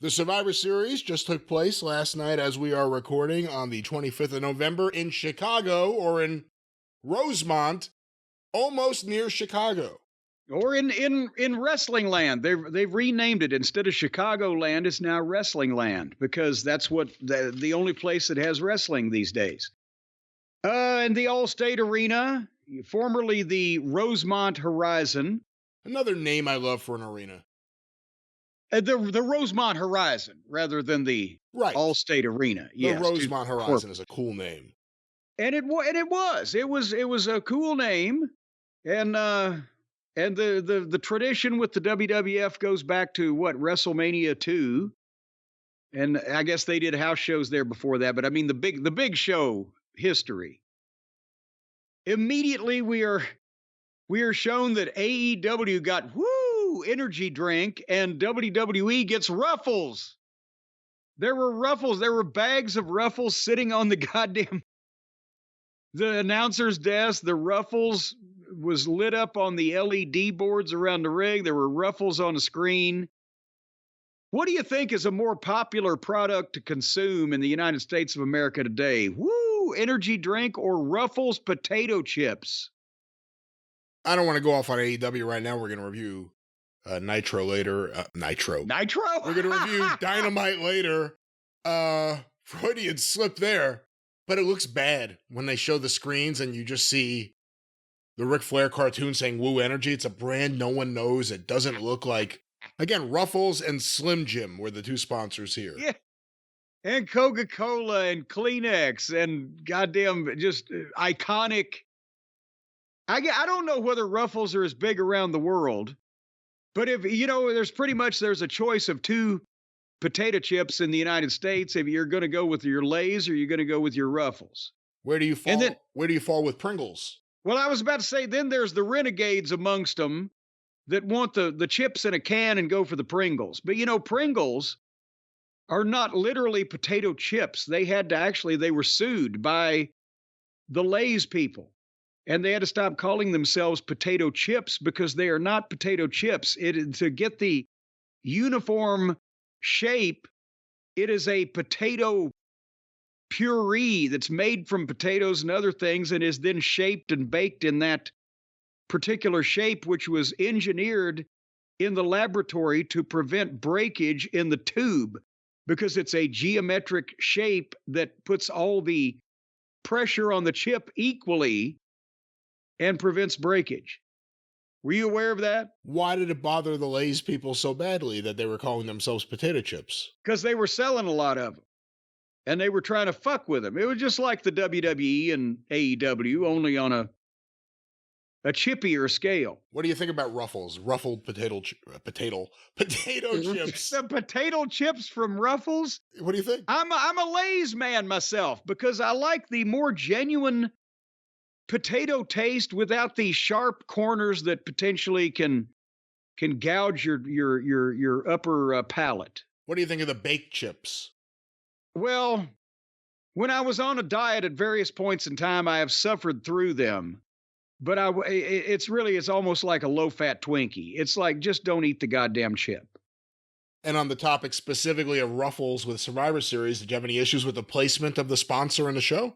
The Survivor Series just took place last night as we are recording on the 25th of November in Chicago, or in Rosemont, almost near Chicago. Or in Wrestling Land. They've renamed it. Instead of Chicago Land, it's now Wrestling Land, because that's what the only place that has wrestling these days. In the Allstate Arena, formerly the Rosemont Horizon. Another name I love for an arena. The Rosemont Horizon, rather than the Allstate Arena. The Rosemont Horizon is a cool name. And it was a cool name. And the tradition with the WWF goes back to WrestleMania 2. And I guess they did house shows there before that, but I mean the big show history. Immediately we are shown that AEW got energy drink and WWE gets Ruffles. There were Ruffles, there were bags of Ruffles sitting on the announcer's desk. The Ruffles was lit up on the LED boards around the ring. There were Ruffles on the screen. What do you think is a more popular product to consume in the United States of America today? Energy drink or Ruffles potato chips? I don't want to go off on AEW right now. We're going to review Nitro later. Nitro? We're going to review Dynamite later. Freudian slip there. But it looks bad when they show the screens and you just see the Ric Flair cartoon saying Woo Energy. It's a brand no one knows. It doesn't look like... Again, Ruffles and Slim Jim were the two sponsors here. Yeah. And Coca-Cola and Kleenex and goddamn just iconic. I don't know whether Ruffles are as big around the world, but if, there's a choice of two potato chips in the United States. If you're going to go with your Lay's or you're going to go with your Ruffles. Where do you fall? Where do you fall with Pringles? Well, I was about to say, then there's the renegades amongst them that want the chips in a can and go for the Pringles. But, Pringles are not literally potato chips. They were sued by the Lay's people. And they had to stop calling themselves potato chips because they are not potato chips. To get the uniform shape, it is a potato puree that's made from potatoes and other things and is then shaped and baked in that particular shape, which was engineered in the laboratory to prevent breakage in the tube, because it's a geometric shape that puts all the pressure on the chip equally and prevents breakage. Were you aware of that? Why did it bother the Lay's people so badly that they were calling themselves potato chips? Because they were selling a lot of them. And they were trying to fuck with them. It was just like the WWE and AEW, only on a chippier scale. What do you think about Ruffles? Ruffled potato chips. The potato chips from Ruffles? What do you think? I'm a Lay's man myself because I like the more genuine potato taste without the sharp corners that potentially can gouge your upper palate. What do you think of the baked chips? Well, when I was on a diet at various points in time, I have suffered through them. But it's almost like a low-fat Twinkie. It's like, just don't eat the goddamn chip. And on the topic specifically of Ruffles with Survivor Series, did you have any issues with the placement of the sponsor in the show?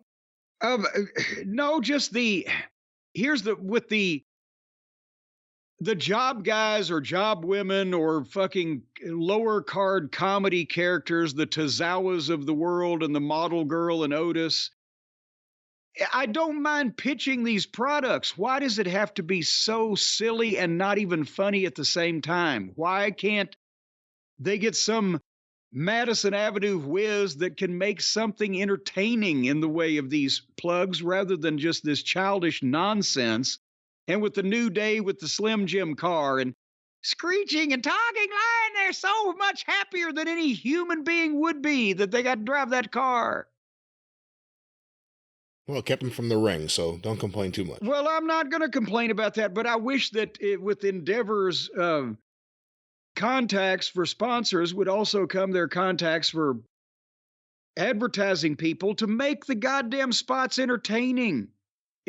No, just with the job guys or job women or fucking lower card comedy characters, the Tozawas of the world and the model girl and Otis. I don't mind pitching these products. Why does it have to be so silly and not even funny at the same time? Why can't they get some Madison Avenue whiz that can make something entertaining in the way of these plugs rather than just this childish nonsense? And with the New Day, with the Slim Jim car and screeching and talking, lying, they're so much happier than any human being would be that they got to drive that car. Well, it kept him from the ring, so don't complain too much. Well, I'm not going to complain about that, but I wish that with Endeavor's contacts for sponsors would also come their contacts for advertising people to make the goddamn spots entertaining.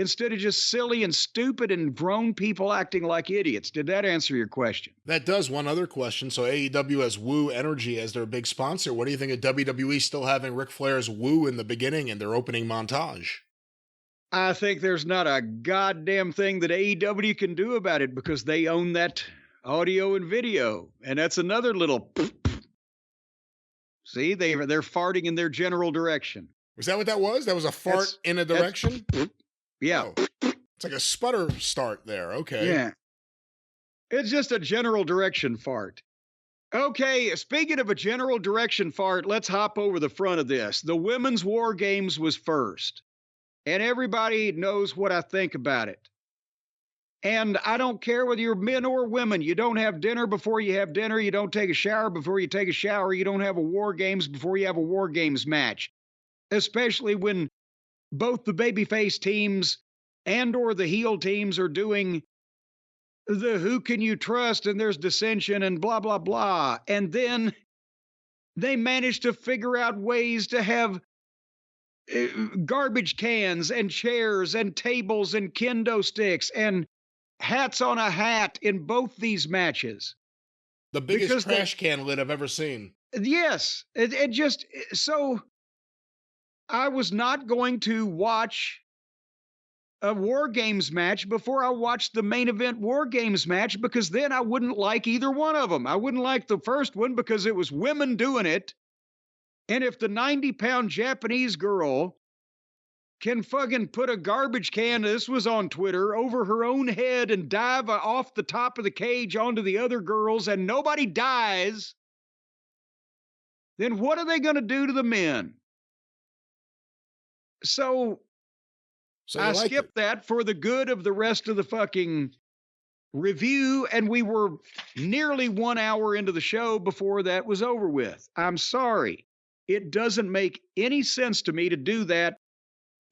instead of just silly and stupid and grown people acting like idiots. Did that answer your question? That does. One other question. So AEW has Woo Energy as their big sponsor. What do you think of WWE still having Ric Flair's Woo in the beginning in their opening montage? I think there's not a goddamn thing that AEW can do about it because they own that audio and video. And that's another little... See, they're farting in their general direction. Was that what that was? That was a fart in a direction? Yeah. Oh, it's like a sputter start there. Okay. Yeah. It's just a general direction fart. Okay, speaking of a general direction fart, let's hop over the front of this. The Women's War Games was first. And everybody knows what I think about it. And I don't care whether you're men or women. You don't have dinner before you have dinner. You don't take a shower before you take a shower. You don't have a War Games before you have a War Games match. Especially when both the babyface teams and or the heel teams are doing the who can you trust and there's dissension and blah, blah, blah. And then they manage to figure out ways to have garbage cans and chairs and tables and kendo sticks and hats on a hat in both these matches. The biggest trash can lid I've ever seen. Yes. It just, so I was not going to watch a War Games match before I watched the main event War Games match because then I wouldn't like either one of them. I wouldn't like the first one because it was women doing it. And if the 90-pound Japanese girl can fucking put a garbage can, this was on Twitter, over her own head and dive off the top of the cage onto the other girls and nobody dies, then what are they going to do to the men? So I skipped that for the good of the rest of the fucking review, and we were nearly 1 hour into the show before that was over with. I'm sorry. It doesn't make any sense to me to do that,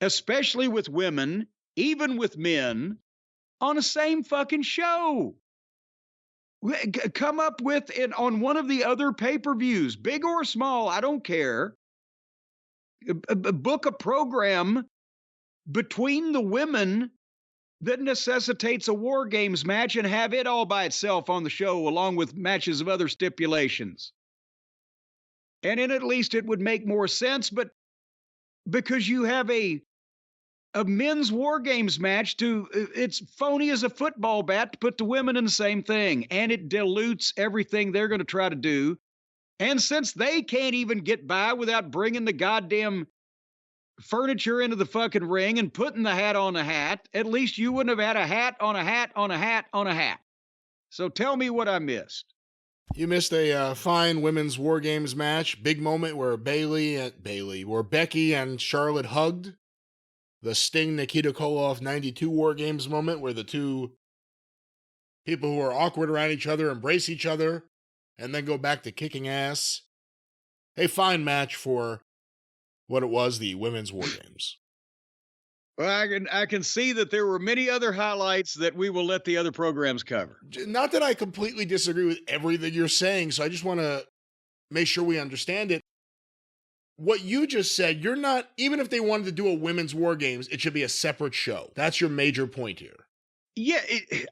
especially with women, even with men, on the same fucking show. Come up with it on one of the other pay-per-views, big or small, I don't care. Book a program between the women that necessitates a War Games match and have it all by itself on the show along with matches of other stipulations. And then at least it would make more sense, but because you have a men's War Games match it's phony as a football bat to put the women in the same thing, and it dilutes everything they're going to try to do. And since they can't even get by without bringing the goddamn furniture into the fucking ring and putting the hat on the hat, at least you wouldn't have had a hat on a hat on a hat on a hat. So tell me what I missed. You missed a fine women's War Games match. Big moment where Becky and Charlotte hugged. The Sting Nikita Koloff 92 War Games moment where the two people who are awkward around each other embrace each other and then go back to kicking ass. A fine match for what it was, the women's War Games. Well, I can see that there were many other highlights that we will let the other programs cover. Not that I completely disagree with everything you're saying, so I just want to make sure we understand it. What you just said, you're not, even if they wanted to do a women's War Games, it should be a separate show. That's your major point here. Yeah,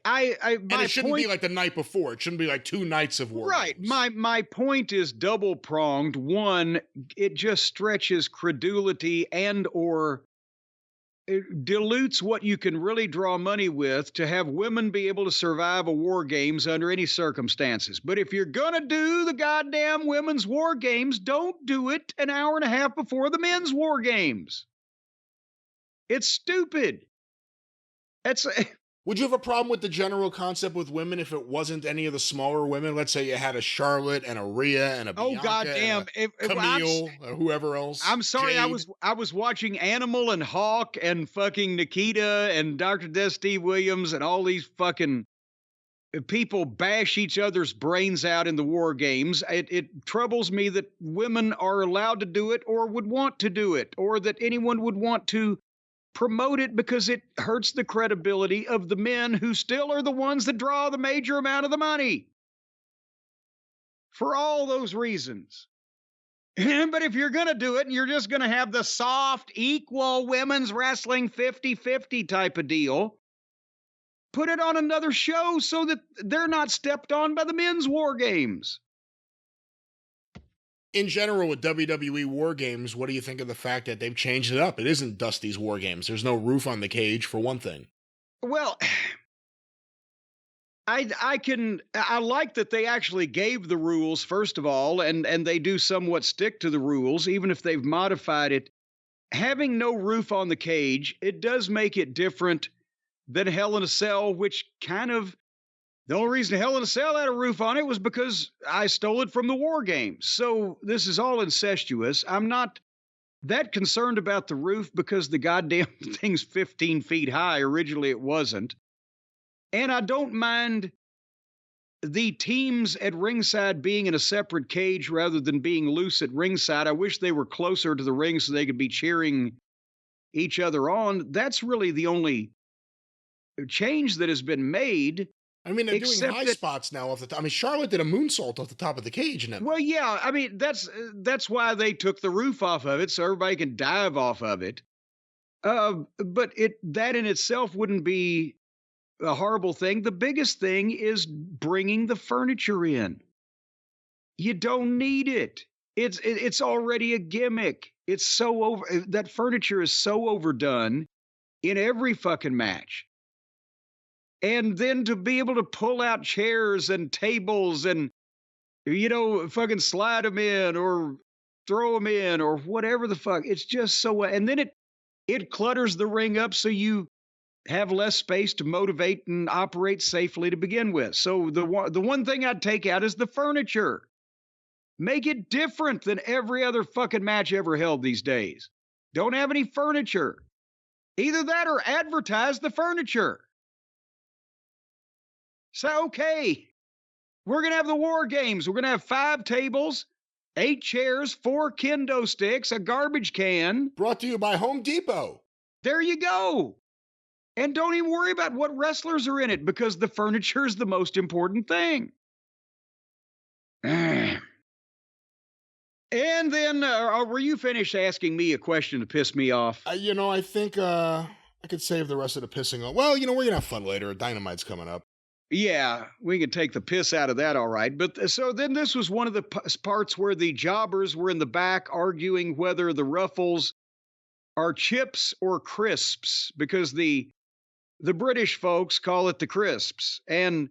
and it shouldn't be like the night before. It shouldn't be like 2 nights of War Games. Right. My point is double-pronged. One, it just stretches credulity and or it dilutes what you can really draw money with to have women be able to survive a War Games under any circumstances. But if you're going to do the goddamn women's War Games, don't do it an hour and a half before the men's War Games. It's stupid. Would you have a problem with the general concept with women if it wasn't any of the smaller women? Let's say you had a Charlotte and a Rhea and a Bianca and a Camille or whoever else. I'm sorry, Jade. I was watching Animal and Hawk and fucking Nikita and Dr. Des Steve Williams and all these fucking people bash each other's brains out in the War Games. It troubles me that women are allowed to do it or would want to do it or that anyone would want to promote it because it hurts the credibility of the men who still are the ones that draw the major amount of the money. For all those reasons. But if you're going to do it and you're just going to have the soft, equal women's wrestling 50-50 type of deal, put it on another show so that they're not stepped on by the men's war games. In general, with WWE War Games, what do you think of the fact that they've changed it up? It isn't Dusty's War Games. There's no roof on the cage, for one thing. Well, I like that they actually gave the rules, first of all, and they do somewhat stick to the rules, even if they've modified it. Having no roof on the cage, it does make it different than Hell in a Cell, which kind of, the only reason Hell in a Cell had a roof on it was because I stole it from the War Games. So this is all incestuous. I'm not that concerned about the roof because the goddamn thing's 15 feet high. Originally it wasn't. And I don't mind the teams at ringside being in a separate cage rather than being loose at ringside. I wish they were closer to the ring so they could be cheering each other on. That's really the only change that has been made. I mean, they're doing high spots now off the top. I mean, Charlotte did a moonsault off the top of the cage. And well, yeah. I mean, that's why they took the roof off of it so everybody can dive off of it. But that in itself wouldn't be a horrible thing. The biggest thing is bringing the furniture in. You don't need it. It's already a gimmick. It's so over. That furniture is so overdone in every fucking match. And then to be able to pull out chairs and tables and, fucking slide them in or throw them in or whatever the fuck. It's just so, and then it clutters the ring up so you have less space to motivate and operate safely to begin with. So the one thing I'd take out is the furniture. Make it different than every other fucking match ever held these days. Don't have any furniture. Either that or advertise the furniture. So, okay, we're going to have the War Games. We're going to have 5 tables, 8 chairs, 4 kendo sticks, a garbage can. Brought to you by Home Depot. There you go. And don't even worry about what wrestlers are in it because the furniture is the most important thing. And then, were you finished asking me a question to piss me off? I think I could save the rest of the pissing off. Well, we're going to have fun later. Dynamite's coming up. Yeah, we can take the piss out of that, all right. But so then this was one of the parts where the jobbers were in the back arguing whether the ruffles are chips or crisps because the British folks call it the crisps. And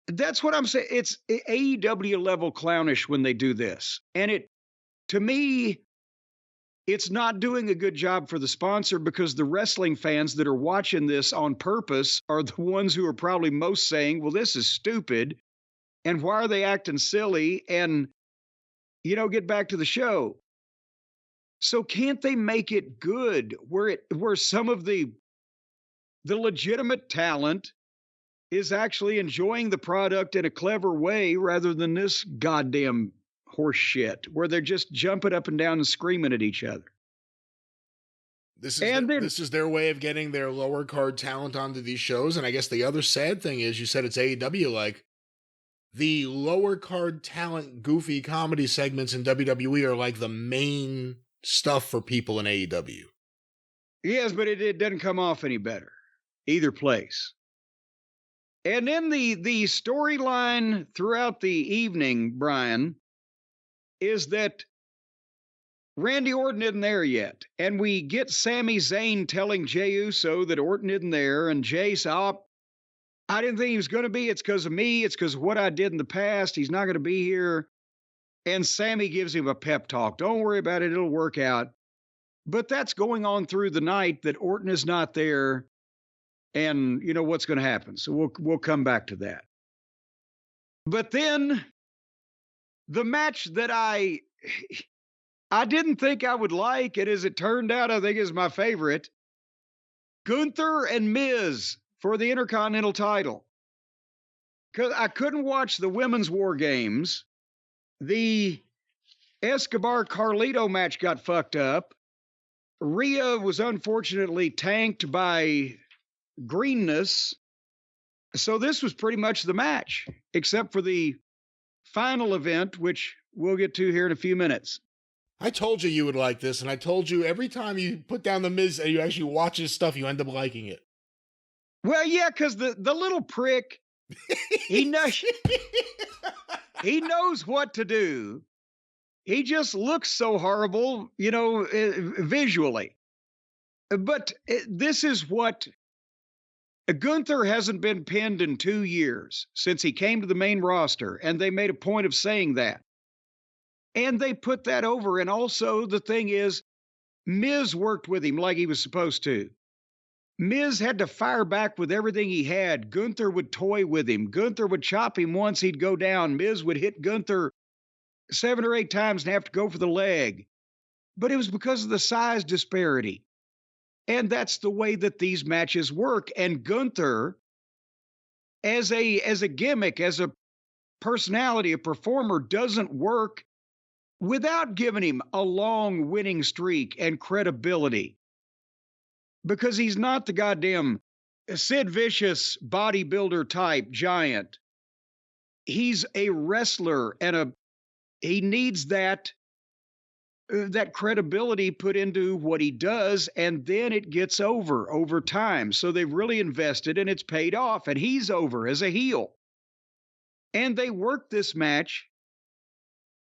that's what I'm saying. It's AEW level clownish when they do this. And to me, it's not doing a good job for the sponsor because the wrestling fans that are watching this on purpose are the ones who are probably most saying, well, this is stupid. And why are they acting silly? And, get back to the show. So can't they make it good where some of the legitimate talent is actually enjoying the product in a clever way rather than this goddamn horse shit where they're just jumping up and down and screaming at each other. This is their way of getting their lower card talent onto these shows. And I guess the other sad thing is you said it's AEW, like the lower card talent goofy comedy segments in WWE are like the main stuff for people in AEW. Yes, but it doesn't come off any better either place. And then the storyline throughout the evening, Brian, is that Randy Orton isn't there yet. And we get Sami Zayn telling Jey Uso that Orton isn't there. And Jey says, I didn't think he was going to be. It's because of me. It's because of what I did in the past. He's not going to be here. And Sami gives him a pep talk. Don't worry about it. It'll work out. But that's going on through the night that Orton is not there. And you know what's going to happen. So we'll come back to that. But then the match that I didn't think I would like, and as it turned out, I think is my favorite. Gunther and Miz for the Intercontinental title. Because I couldn't watch the Women's War Games. The Escobar Carlito match got fucked up. Rhea was unfortunately tanked by greenness. So this was pretty much the match, except for the final event, which we'll get to here in a few minutes. I told you you would like this, and I told you every time you put down The Miz and you actually watch his stuff, you end up liking it. Well, yeah, because the little prick, he knows what to do. He just looks so horrible, visually. But this is what Gunther hasn't been pinned in 2 years since he came to the main roster, and they made a point of saying that. And they put that over. And also, the thing is, Miz worked with him like he was supposed to. Miz had to fire back with everything he had. Gunther would toy with him. Gunther would chop him once, he'd go down. Miz would hit Gunther 7 or 8 times and have to go for the leg. But it was because of the size disparity. And that's the way that these matches work. And Gunther, as a gimmick, as a personality, a performer, doesn't work without giving him a long winning streak and credibility. Because he's not the goddamn Sid Vicious bodybuilder type giant. He's a wrestler, and he needs that credibility put into what he does, and then it gets over time. So they've really invested, and it's paid off, and he's over as a heel. And they worked this match.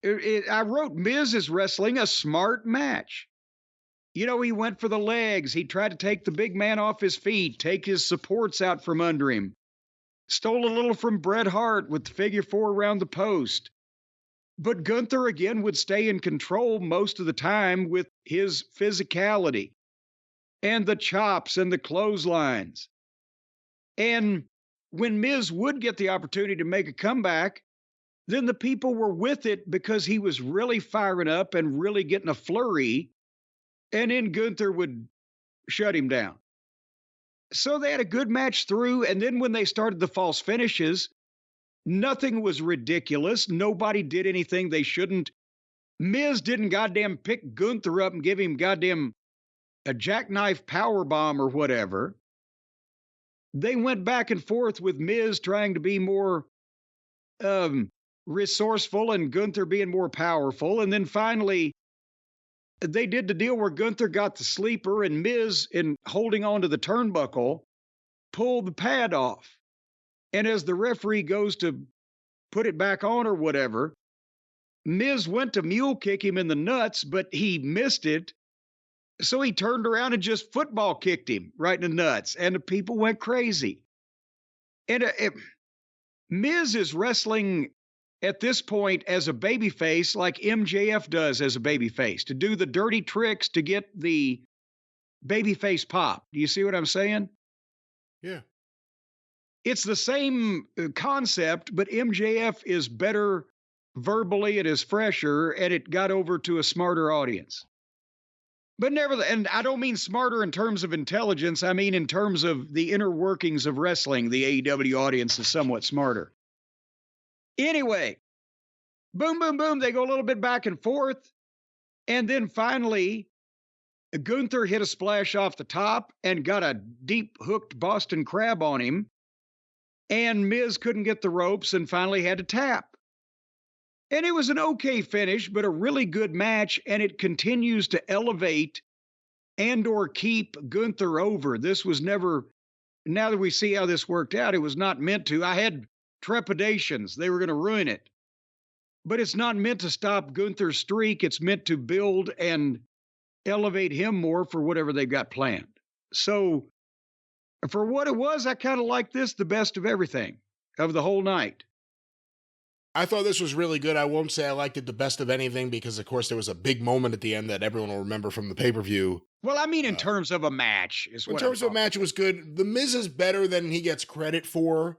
I wrote, Miz is wrestling a smart match. He went for the legs. He tried to take the big man off his feet, take his supports out from under him. Stole a little from Bret Hart with the figure 4 around the post. But Gunther, again, would stay in control most of the time with his physicality and the chops and the clotheslines. And when Miz would get the opportunity to make a comeback, then the people were with it because he was really firing up and really getting a flurry. And then Gunther would shut him down. So they had a good match through. And then when they started the false finishes, nothing was ridiculous. Nobody did anything they shouldn't. Miz didn't goddamn pick Gunther up and give him goddamn a jackknife powerbomb or whatever. They went back and forth with Miz trying to be more resourceful and Gunther being more powerful. And then finally, they did the deal where Gunther got the sleeper and Miz, in holding on to the turnbuckle, pulled the pad off. And as the referee goes to put it back on or whatever, Miz went to mule kick him in the nuts, but he missed it. So he turned around and just football kicked him right in the nuts. And the people went crazy. And Miz is wrestling at this point as a babyface like MJF does as a babyface, to do the dirty tricks to get the babyface pop. Do you see what I'm saying? Yeah. It's the same concept, but MJF is better verbally, it is fresher, and it got over to a smarter audience. But nevertheless, and I don't mean smarter in terms of intelligence, I mean in terms of the inner workings of wrestling, the AEW audience is somewhat smarter. Anyway, boom, boom, boom, they go a little bit back and forth, and then finally, Gunther hit a splash off the top and got a deep hooked Boston Crab on him. And Miz couldn't get the ropes and finally had to tap. And it was an okay finish, but a really good match, and it continues to elevate and or keep Gunther over. This was never, now that we see how this worked out, it was not meant to. I had trepidations. They were going to ruin it. But it's not meant to stop Gunther's streak. It's meant to build and elevate him more for whatever they've got planned. So for what it was, I kind of like this the best of everything, of the whole night. I thought this was really good. I won't say I liked it the best of anything because, of course, there was a big moment at the end that everyone will remember from the pay-per-view. Well, I mean in terms of a match. In terms of a match, it was good. The Miz is better than he gets credit for.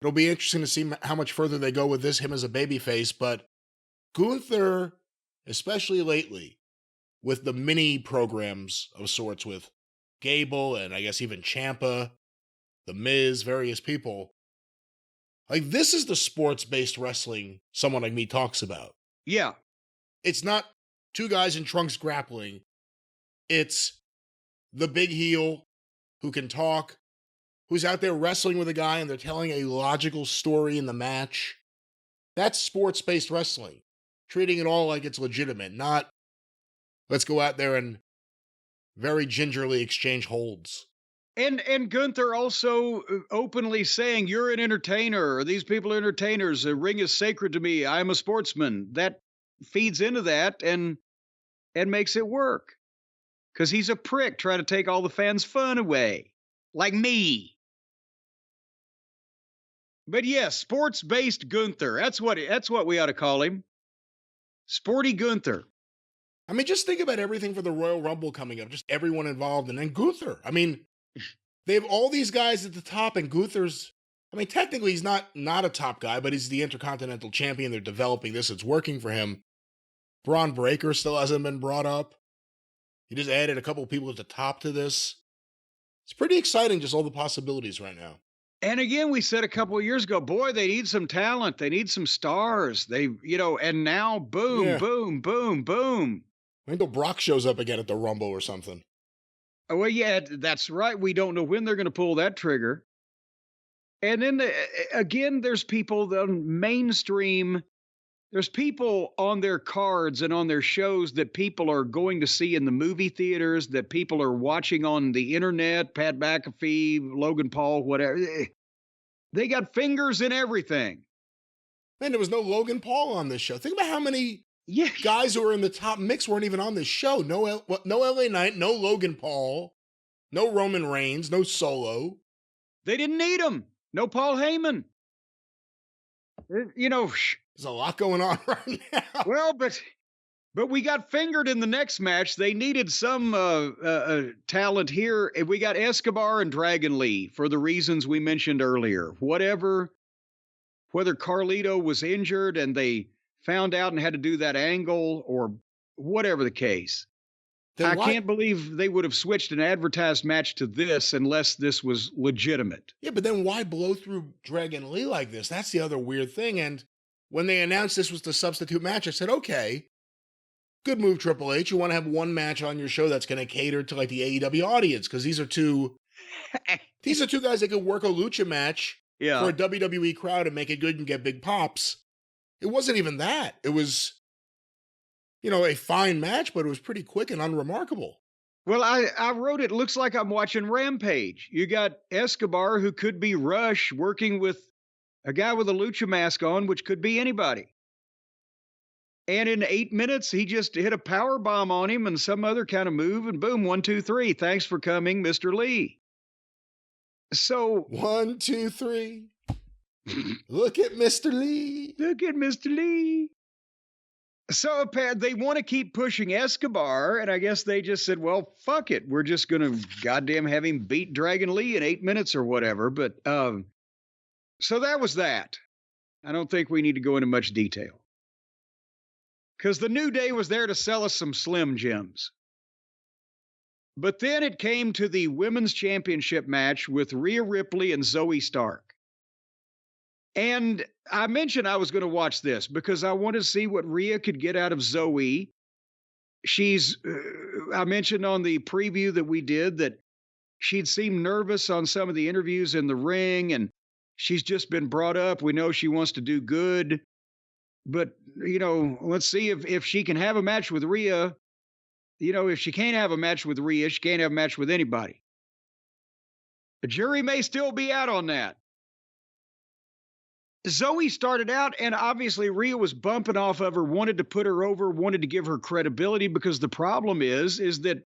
It'll be interesting to see how much further they go with this, him as a babyface. But Gunther, especially lately, with the mini programs of sorts with Gable and I guess even Ciampa, The Miz, various people, like, this is the sports-based wrestling someone like me talks about. Yeah. It's not two guys in trunks grappling. It's the big heel who can talk, who's out there wrestling with a guy and they're telling a logical story in the match. That's sports-based wrestling. Treating it all like it's legitimate, not let's go out there and very gingerly exchange holds. And Gunther also openly saying, "You're an entertainer, or these people are entertainers. The ring is sacred to me. I'm a sportsman." That feeds into that and makes it work. Because he's a prick trying to take all the fans' fun away. Like me. But yes, sports-based Gunther. That's what we ought to call him. Sporty Gunther. I mean, just think about everything for the Royal Rumble coming up. Just everyone involved, and then Gunther. I mean, they have all these guys at the top, and Gunther's, I mean, technically he's not a top guy, but he's the Intercontinental Champion. They're developing this. It's working for him. Braun Breaker still hasn't been brought up. He just added a couple people at the top to this. It's pretty exciting, just all the possibilities right now. And again, we said a couple of years ago, boy, they need some talent. They need some stars. And now, boom, boom, boom, boom. Wait until Brock shows up again at the Rumble or something. Oh, well, yeah, that's right. We don't know when they're going to pull that trigger. And then, again, there's people, the mainstream, there's people on their cards and on their shows that people are going to see in the movie theaters, that people are watching on the internet, Pat McAfee, Logan Paul, whatever. They got fingers in everything. Man, there was no Logan Paul on this show. Think about how many guys who were in the top mix weren't even on this show. No LA Knight, no Logan Paul, no Roman Reigns, no Solo. They didn't need him. No Paul Heyman. There's a lot going on right now. Well, but we got fingered in the next match. They needed some talent here. And we got Escobar and Dragon Lee for the reasons we mentioned earlier. Whether Carlito was injured and they found out and had to do that angle or whatever the case. I can't believe they would have switched an advertised match to this unless this was legitimate. Yeah, but then why blow through Dragon Lee like this? That's the other weird thing. And when they announced this was the substitute match, I said, okay, good move, Triple H. You want to have one match on your show that's going to cater to like the AEW audience, because these are two guys that could work a lucha match for a WWE crowd and make it good and get big pops. It wasn't even that. It was, a fine match, but it was pretty quick and unremarkable. Well, I wrote it looks like I'm watching Rampage. You got Escobar, who could be Rush, working with a guy with a lucha mask on, which could be anybody. And in 8 minutes, he just hit a power bomb on him and some other kind of move, and boom, 1, 2, 3. Thanks for coming, Mr. Lee. So 1, 2, 3. Look at Mr. Lee. Look at Mr. Lee. So they want to keep pushing Escobar, and I guess they just said, well, fuck it. We're just going to goddamn have him beat Dragon Lee in 8 minutes or whatever. But so that was that. I don't think we need to go into much detail. Because the New Day was there to sell us some Slim Jims. But then it came to the Women's Championship match with Rhea Ripley and Zoe Stark. And I mentioned I was going to watch this because I wanted to see what Rhea could get out of Zoe. I mentioned on the preview that we did that she'd seemed nervous on some of the interviews in the ring, and she's just been brought up. We know she wants to do good. But, let's see if she can have a match with Rhea. If she can't have a match with Rhea, she can't have a match with anybody. The jury may still be out on that. Zoe started out, and obviously Rhea was bumping off of her, wanted to put her over, wanted to give her credibility, because the problem is that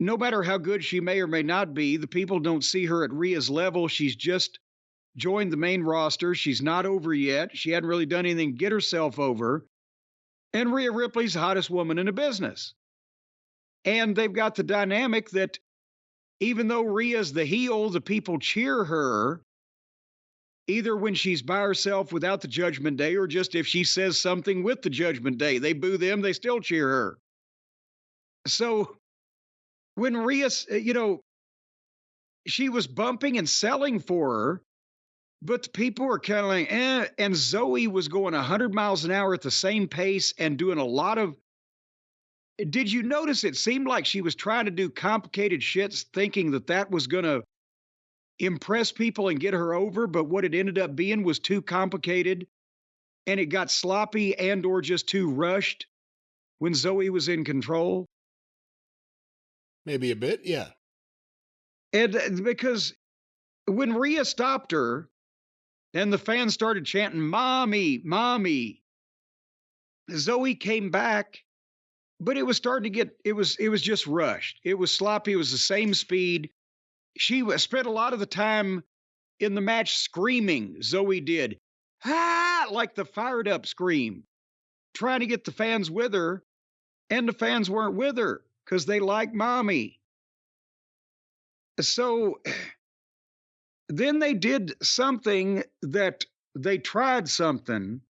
no matter how good she may or may not be, the people don't see her at Rhea's level. She's just joined the main roster. She's not over yet. She hadn't really done anything to get herself over. And Rhea Ripley's the hottest woman in the business. And they've got the dynamic that even though Rhea's the heel, the people cheer her, either when she's by herself without the Judgment Day or just if she says something with the Judgment Day. They boo them, they still cheer her. So when Rhea, she was bumping and selling for her, but the people were kind of like, eh. And Zoe was going 100 miles an hour at the same pace and doing a lot of. Did you notice it seemed like she was trying to do complicated shits, thinking that was going to impress people and get her over, but what it ended up being was too complicated and it got sloppy and or just too rushed when Zoe was in control? Maybe a bit, yeah. And because when Rhea stopped her and the fans started chanting, "Mommy, Mommy," Zoe came back, but it was starting to get, it was just rushed. It was sloppy. It was the same speed. She spent a lot of the time in the match screaming. Zoe did, "Ah," like the fired up scream, trying to get the fans with her, and the fans weren't with her because they like Mommy. So then they did something that they tried something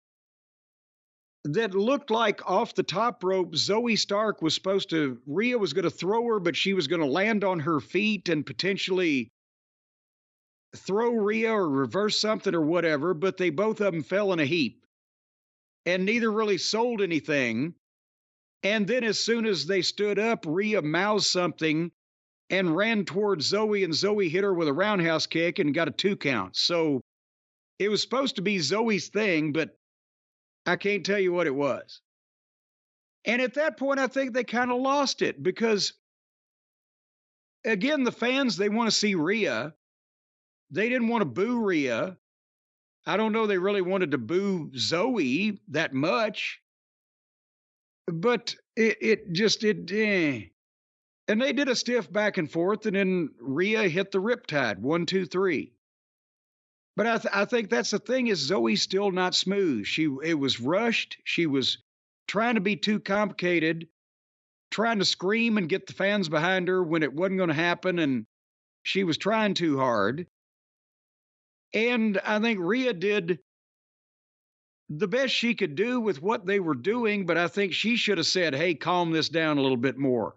that looked like off the top rope. Zoe Stark was supposed to, Rhea was going to throw her, but she was going to land on her feet and potentially throw Rhea or reverse something or whatever, but they both of them fell in a heap and neither really sold anything. And then as soon as they stood up, Rhea mouthed something and ran towards Zoe, and Zoe hit her with a roundhouse kick and got a 2 count. So it was supposed to be Zoe's thing, but I can't tell you what it was. And at that point, I think they kind of lost it because, again, the fans, they want to see Rhea. They didn't want to boo Rhea. I don't know they really wanted to boo Zoe that much. But it just. And they did a stiff back and forth, and then Rhea hit the riptide, 1, 2, 3. But I think that's the thing is Zoe's still not smooth. It was rushed. She was trying to be too complicated, trying to scream and get the fans behind her when it wasn't going to happen, and she was trying too hard. And I think Rhea did the best she could do with what they were doing, but I think she should have said, "Hey, calm this down a little bit more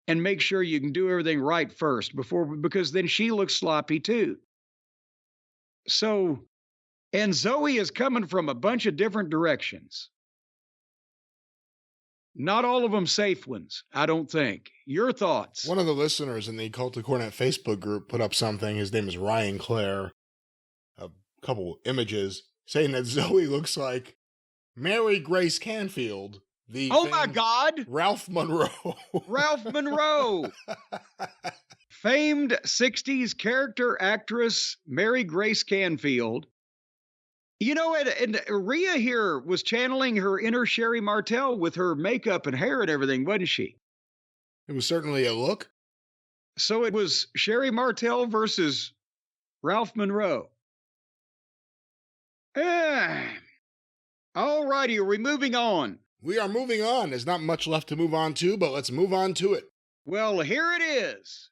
and make sure you can do everything right first because then she looks sloppy too." So, and Zoe is coming from a bunch of different directions. Not all of them safe ones, I don't think. Your thoughts? One of the listeners in the Cult of Cornette Facebook group put up something. His name is Ryan Clare. A couple images saying that Zoe looks like Mary Grace Canfield. Oh my God! Ralph Monroe. Ralph Monroe. Famed 60s character actress Mary Grace Canfield. You know, and Rhea here was channeling her inner Sherry Martel with her makeup and hair and everything, wasn't she? It was certainly a look. So it was Sherry Martel versus Ralph Monroe. All righty, are we moving on? We are moving on. There's not much left to move on to, but let's move on to it. Well, here it is.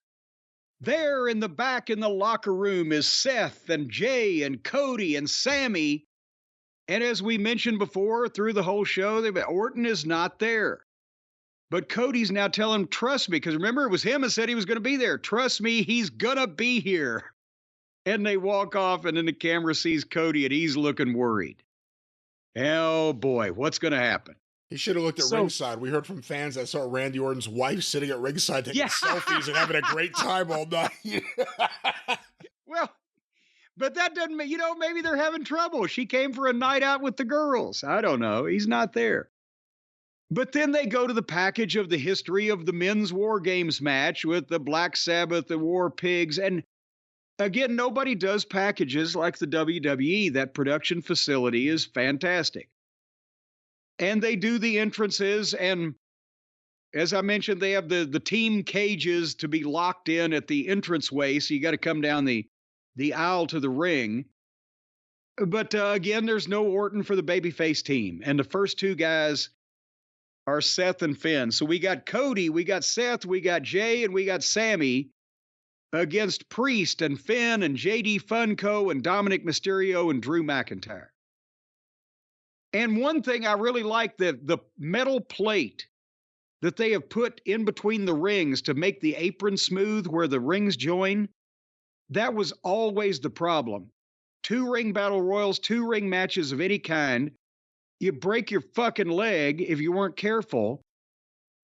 There in the back in the locker room is Seth and Jay and Cody and Sammy. And as we mentioned before through the whole show, Orton is not there. But Cody's now telling him, "Trust me," because remember, it was him that said he was going to be there. "Trust me, he's going to be here." And they walk off, and then the camera sees Cody, and he's looking worried. Oh, boy, what's going to happen? He should have looked at ringside. We heard from fans that saw Randy Orton's wife sitting at ringside taking selfies and having a great time all night. Well, but that doesn't mean, maybe they're having trouble. She came for a night out with the girls. I don't know. He's not there. But then they go to the package of the history of the men's War Games match with the Black Sabbath, the War Pigs. And again, nobody does packages like the WWE. That production facility is fantastic. And they do the entrances, and as I mentioned, they have the team cages to be locked in at the entranceway, so you got to come down the aisle to the ring. But again, there's no Orton for the babyface team, and the first two guys are Seth and Finn. So we got Cody, we got Seth, we got Jay, and we got Sammy against Priest and Finn and JD Funko and Dominic Mysterio and Drew McIntyre. And one thing I really like, the metal plate that they have put in between the rings to make the apron smooth where the rings join, that was always the problem. 2 ring battle royals, 2 ring matches of any kind, you break your fucking leg if you weren't careful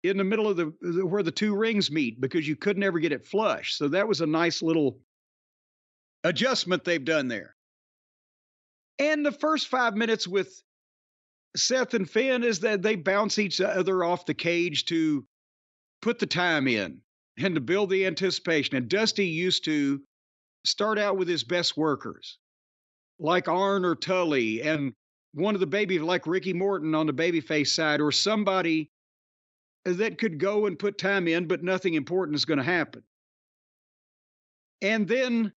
in the middle of where the 2 rings meet because you could never get it flush. So that was a nice little adjustment they've done there. And the first 5 minutes with Seth and Finn is that they bounce each other off the cage to put the time in and to build the anticipation. And Dusty used to start out with his best workers, like Arn or Tully, and one of the baby, like Ricky Morton on the babyface side, or somebody that could go and put time in, but nothing important is going to happen. And then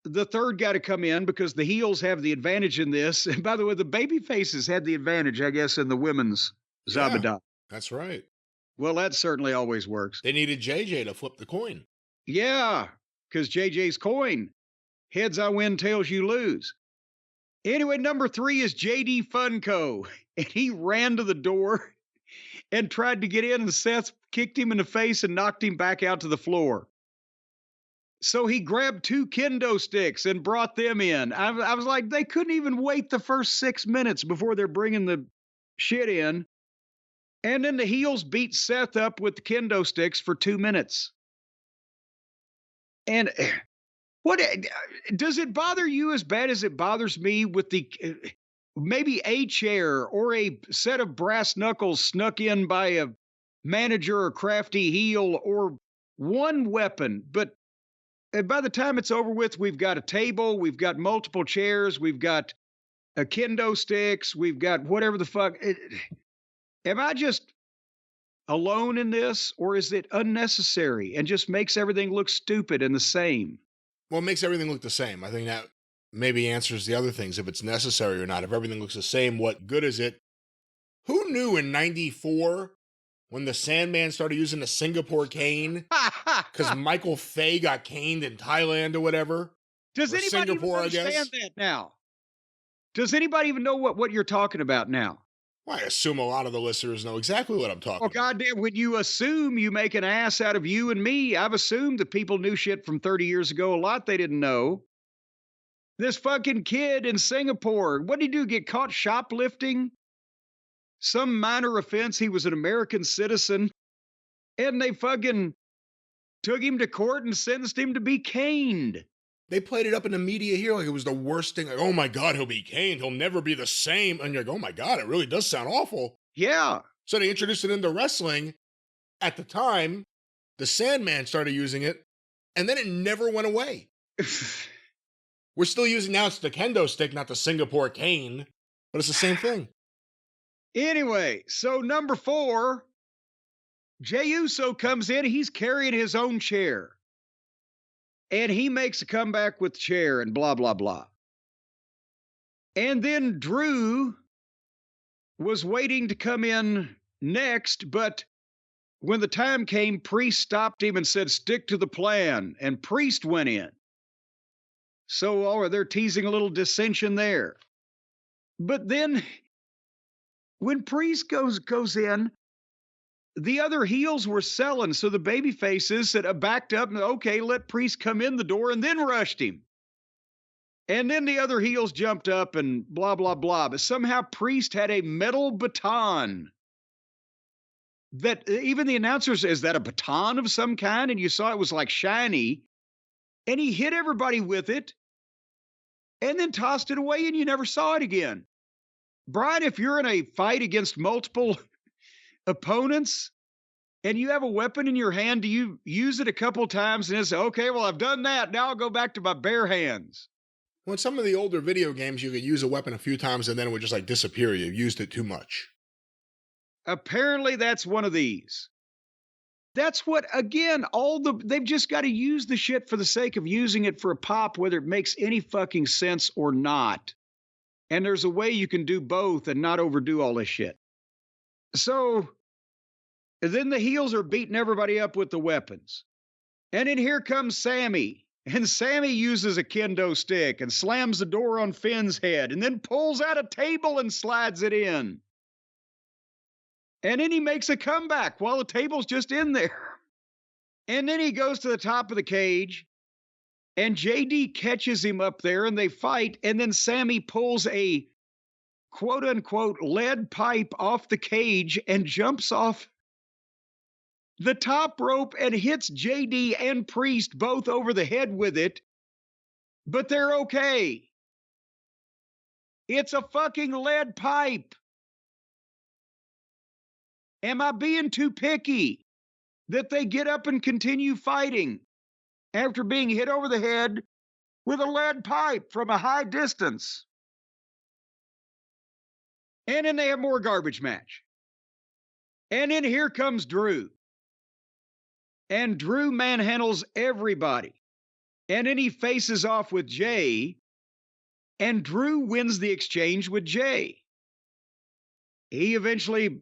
the third guy to come in, because the heels have the advantage in this. And by the way, the baby faces had the advantage, I guess, in the women's Zabada. Yeah, that's right. Well, that certainly always works. They needed JJ to flip the coin. Yeah, because JJ's coin. Heads I win, tails you lose. Anyway, number 3 is JD Funko. And he ran to the door and tried to get in, and Seth kicked him in the face and knocked him back out to the floor. So he grabbed 2 kendo sticks and brought them in. I was like, they couldn't even wait the first 6 minutes before they're bringing the shit in. And then the heels beat Seth up with the kendo sticks for 2 minutes. And what does it bother you as bad as it bothers me with the maybe a chair or a set of brass knuckles snuck in by a manager or crafty heel or one weapon? But by the time it's over with, we've got a table, we've got multiple chairs, we've got a kendo sticks, we've got whatever the fuck. Am I just alone in this, or is it unnecessary and just makes everything look stupid and the same? Well, it makes everything look the same. I think that maybe answers the other things, if it's necessary or not. If everything looks the same, what good is it? Who knew in 94 when the Sandman started using the Singapore cane because Michael Fay got caned in Thailand or whatever? Does anybody even understand that now? Does anybody even know what you're talking about now? Well, I assume a lot of the listeners know exactly what I'm talking about. Oh, goddamn, when you assume, you make an ass out of you and me. I've assumed that people knew shit from 30 years ago, a lot they didn't know. This fucking kid in Singapore, what did he do, get caught shoplifting? Some minor offense, he was an American citizen, and they fucking took him to court and sentenced him to be caned. They played it up in the media here like it was the worst thing. Like, oh my God, he'll be caned. He'll never be the same. And you're like, oh my God, it really does sound awful. Yeah. So they introduced it into wrestling. At the time, the Sandman started using it, and then it never went away. We're still using, now it's the kendo stick, not the Singapore cane, but it's the same thing. Anyway, so number 4, Jey Uso comes in. He's carrying his own chair. And he makes a comeback with the chair and blah, blah, blah. And then Drew was waiting to come in next, but when the time came, Priest stopped him and said, stick to the plan. And Priest went in. So they're teasing a little dissension there. But then when Priest goes in, the other heels were selling, so the baby faces that backed up and, okay, let Priest come in the door, and then rushed him. And then the other heels jumped up and blah, blah, blah. But somehow Priest had a metal baton that even the announcer says, is that a baton of some kind? And you saw it was like shiny. And he hit everybody with it and then tossed it away, and you never saw it again. Brian, if you're in a fight against multiple opponents and you have a weapon in your hand, do you use it a couple times and say, okay, well, I've done that, now I'll go back to my bare hands? Well, in some of the older video games, you could use a weapon a few times and then it would just like disappear. You've used it too much. Apparently that's one of these. That's what, again, they've just got to use the shit for the sake of using it for a pop, whether it makes any fucking sense or not. And there's a way you can do both and not overdo all this shit. So then the heels are beating everybody up with the weapons. And then here comes Sammy. And Sammy uses a kendo stick and slams the door on Finn's head and then pulls out a table and slides it in. And then he makes a comeback while the table's just in there. And then he goes to the top of the cage and JD catches him up there and they fight. And then Sammy pulls a quote unquote lead pipe off the cage and jumps off the top rope and hits JD and Priest both over the head with it. But they're okay. It's a fucking lead pipe. Am I being too picky that they get up and continue fighting after being hit over the head with a lead pipe from a high distance? And then they have more garbage match. And then here comes Drew. And Drew manhandles everybody. And then he faces off with Jay. And Drew wins the exchange with Jay. He eventually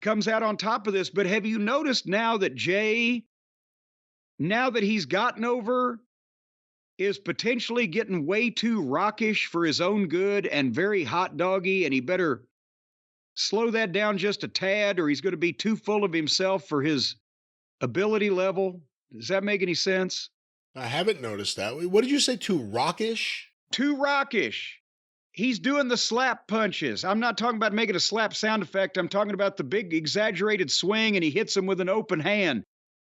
comes out on top of this. But have you noticed now that Jay, now that he's gotten over, is potentially getting way too rockish for his own good and very hot doggy, and he better slow that down just a tad or he's going to be too full of himself for his ability level? Does that make any sense? I haven't noticed that. What did you say, too rockish? Too rockish. He's doing the slap punches. I'm not talking about making a slap sound effect. I'm talking about the big exaggerated swing, and he hits him with an open hand.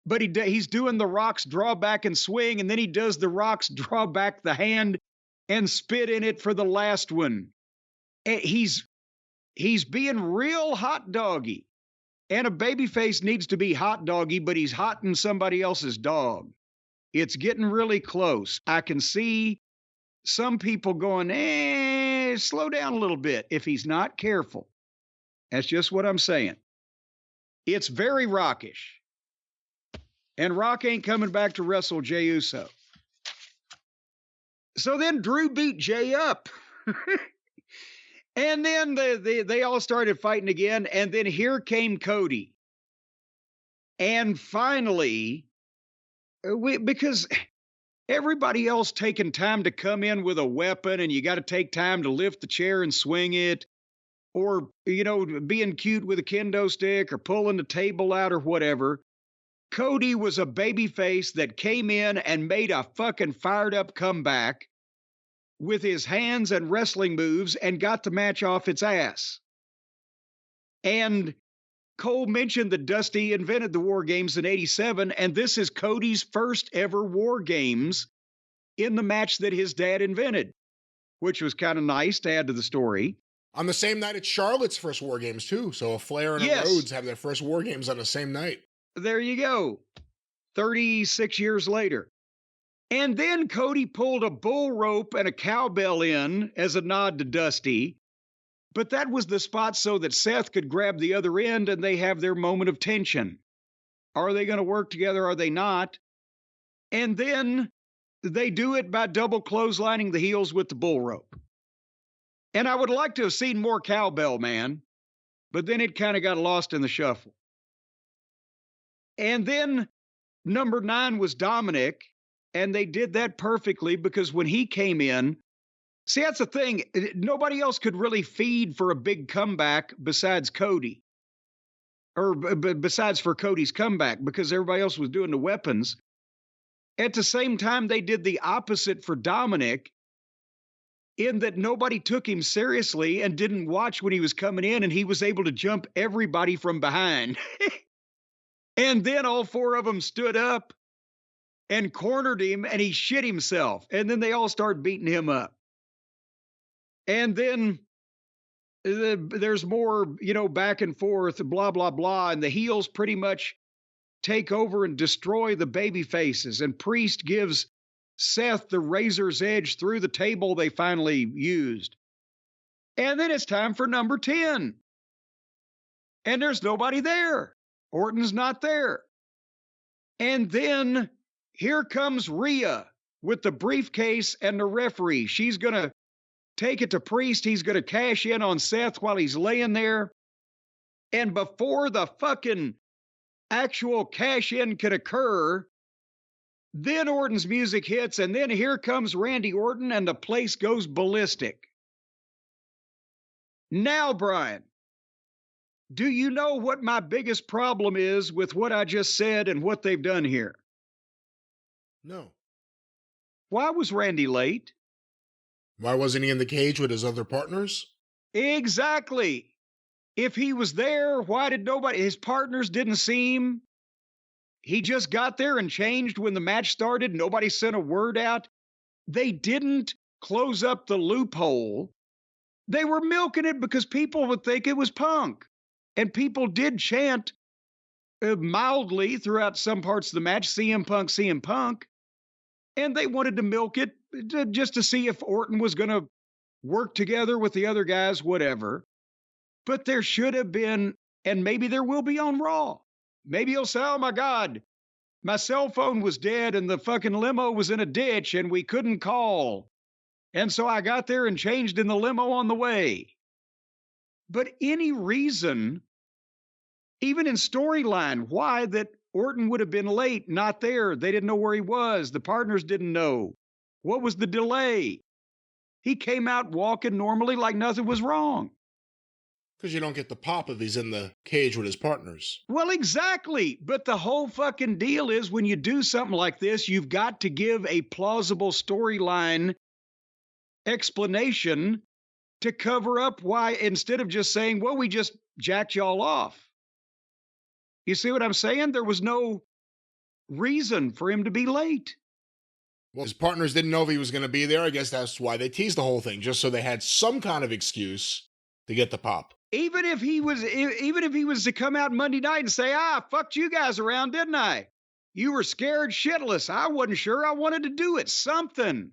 But he's doing the Rock's draw back and swing, and then he does the Rock's draw back the hand and spit in it for the last one. He's being real hot doggy. And a babyface needs to be hot doggy, but he's hotting somebody else's dog. It's getting really close. I can see some people going, slow down a little bit if he's not careful. That's just what I'm saying. It's very rockish. And Rock ain't coming back to wrestle Jey Uso. So then Drew beat Jay up. And then they all started fighting again. And then here came Cody. And finally, because everybody else taking time to come in with a weapon, and you got to take time to lift the chair and swing it, or, being cute with a kendo stick or pulling the table out or whatever. Cody was a babyface that came in and made a fucking fired up comeback with his hands and wrestling moves and got the match off its ass. And Cole mentioned that Dusty invented the War Games in '87, and this is Cody's first ever War Games in the match that his dad invented, which was kind of nice to add to the story. On the same night, it's Charlotte's first War Games, too. So a Flair and a Rhodes have their first War Games on the same night. There you go. 36 years later. And then Cody pulled a bull rope and a cowbell in as a nod to Dusty. But that was the spot so that Seth could grab the other end and they have their moment of tension. Are they going to work together? Are they not? And then they do it by double clotheslining the heels with the bull rope. And I would like to have seen more cowbell, man. But then it kind of got lost in the shuffle. And then number 9 was Dominic, and they did that perfectly because when he came in, see, that's the thing. Nobody else could really feed for a big comeback besides Cody, or besides for Cody's comeback, because everybody else was doing the weapons. At the same time, they did the opposite for Dominic, in that nobody took him seriously and didn't watch when he was coming in, and he was able to jump everybody from behind. And then all 4 of them stood up and cornered him, and he shit himself. And then they all started beating him up. And then there's more, back and forth, blah, blah, blah. And the heels pretty much take over and destroy the baby faces. And Priest gives Seth the razor's edge through the table they finally used. And then it's time for number 10. And there's nobody there. Orton's not there. And then here comes Rhea with the briefcase and the referee. She's going to take it to Priest. He's going to cash in on Seth while he's laying there. And before the fucking actual cash in can occur, then Orton's music hits, and then here comes Randy Orton, and the place goes ballistic. Now, Brian, do you know what my biggest problem is with what I just said and what they've done here? No. Why was Randy late? Why wasn't he in the cage with his other partners? Exactly. If he was there, why did his partners didn't see him? He just got there and changed when the match started. Nobody sent a word out. They didn't close up the loophole. They were milking it because people would think it was Punk. And people did chant mildly throughout some parts of the match, CM Punk, CM Punk. And they wanted to milk it just to see if Orton was going to work together with the other guys, whatever. But there should have been, and maybe there will be on Raw. Maybe he'll say, oh my God, my cell phone was dead and the fucking limo was in a ditch and we couldn't call. And so I got there and changed in the limo on the way. But any reason, even in storyline, why that Orton would have been late, not there. They didn't know where he was. The partners didn't know. What was the delay? He came out walking normally like nothing was wrong. Because you don't get the pop if he's in the cage with his partners. Well, exactly. But the whole fucking deal is when you do something like this, you've got to give a plausible storyline explanation to cover up why, instead of just saying, well, we just jacked y'all off. You see what I'm saying? There was no reason for him to be late. Well, his partners didn't know if he was going to be there. I guess that's why they teased the whole thing, just so they had some kind of excuse to get the pop. Even if he was to come out Monday night and say, fucked you guys around, didn't I? You were scared shitless. I wasn't sure I wanted to do it. Something.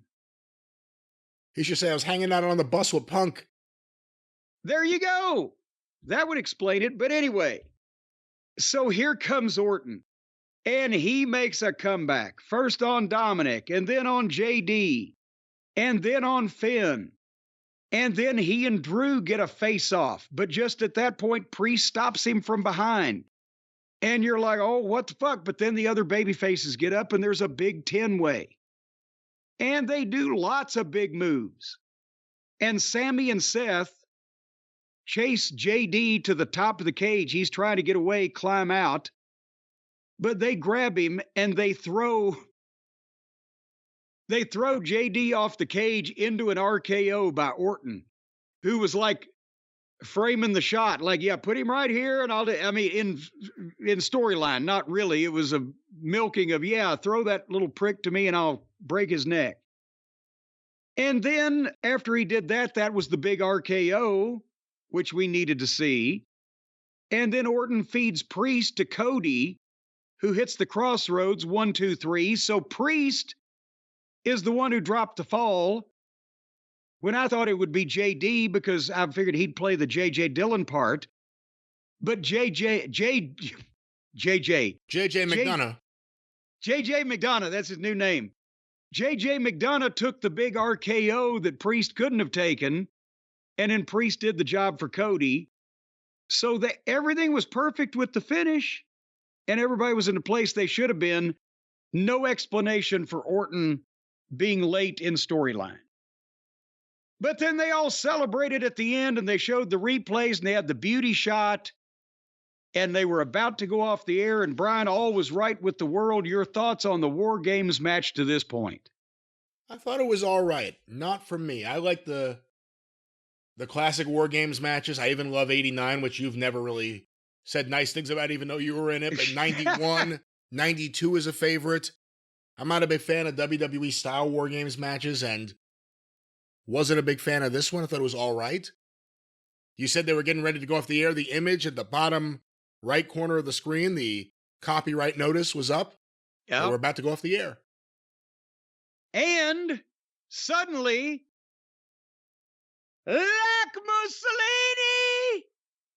He should say, I was hanging out on the bus with Punk. There you go. That would explain it. But anyway, so here comes Orton. And he makes a comeback. First on Dominic, and then on JD, and then on Finn. And then he and Drew get a face-off. But just at that point, Priest stops him from behind. And you're like, oh, what the fuck? But then the other baby faces get up, and there's a big 10-way. And they do lots of big moves. And Sammy and Seth chase JD to the top of the cage. He's trying to get away, climb out. But they grab him and they throw JD off the cage into an RKO by Orton, who was like framing the shot, like, yeah, put him right here and in storyline, not really. It was a milking of, yeah, throw that little prick to me and I'll break his neck. And then after he did that, that was the big RKO, which we needed to see. And then Orton feeds Priest to Cody, who hits the crossroads, 1, 2, 3. So Priest is the one who dropped the fall, when I thought it would be JD because I figured he'd play the J.J. Dillon part. But JJ McDonough. JJ McDonough, that's his new name. JJ McDonough took the big RKO that Priest couldn't have taken, and then Priest did the job for Cody. So that everything was perfect with the finish. And everybody was in the place they should have been. No explanation for Orton being late in storyline. But then they all celebrated at the end, and they showed the replays, and they had the beauty shot, and they were about to go off the air, and Brian, all was right with the world. Your thoughts on the War Games match to this point? I thought it was all right. Not for me. I like the classic War Games matches. I even love 89, which you've never really said nice things about, even though you were in it. But 91, 92 is a favorite. I'm not a big fan of WWE style War Games matches, and wasn't a big fan of this one. I thought it was all right. You said they were getting ready to go off the air. The image at the bottom right corner of the screen, the copyright notice was up. Yeah. They were about to go off the air. And suddenly, like Mussolini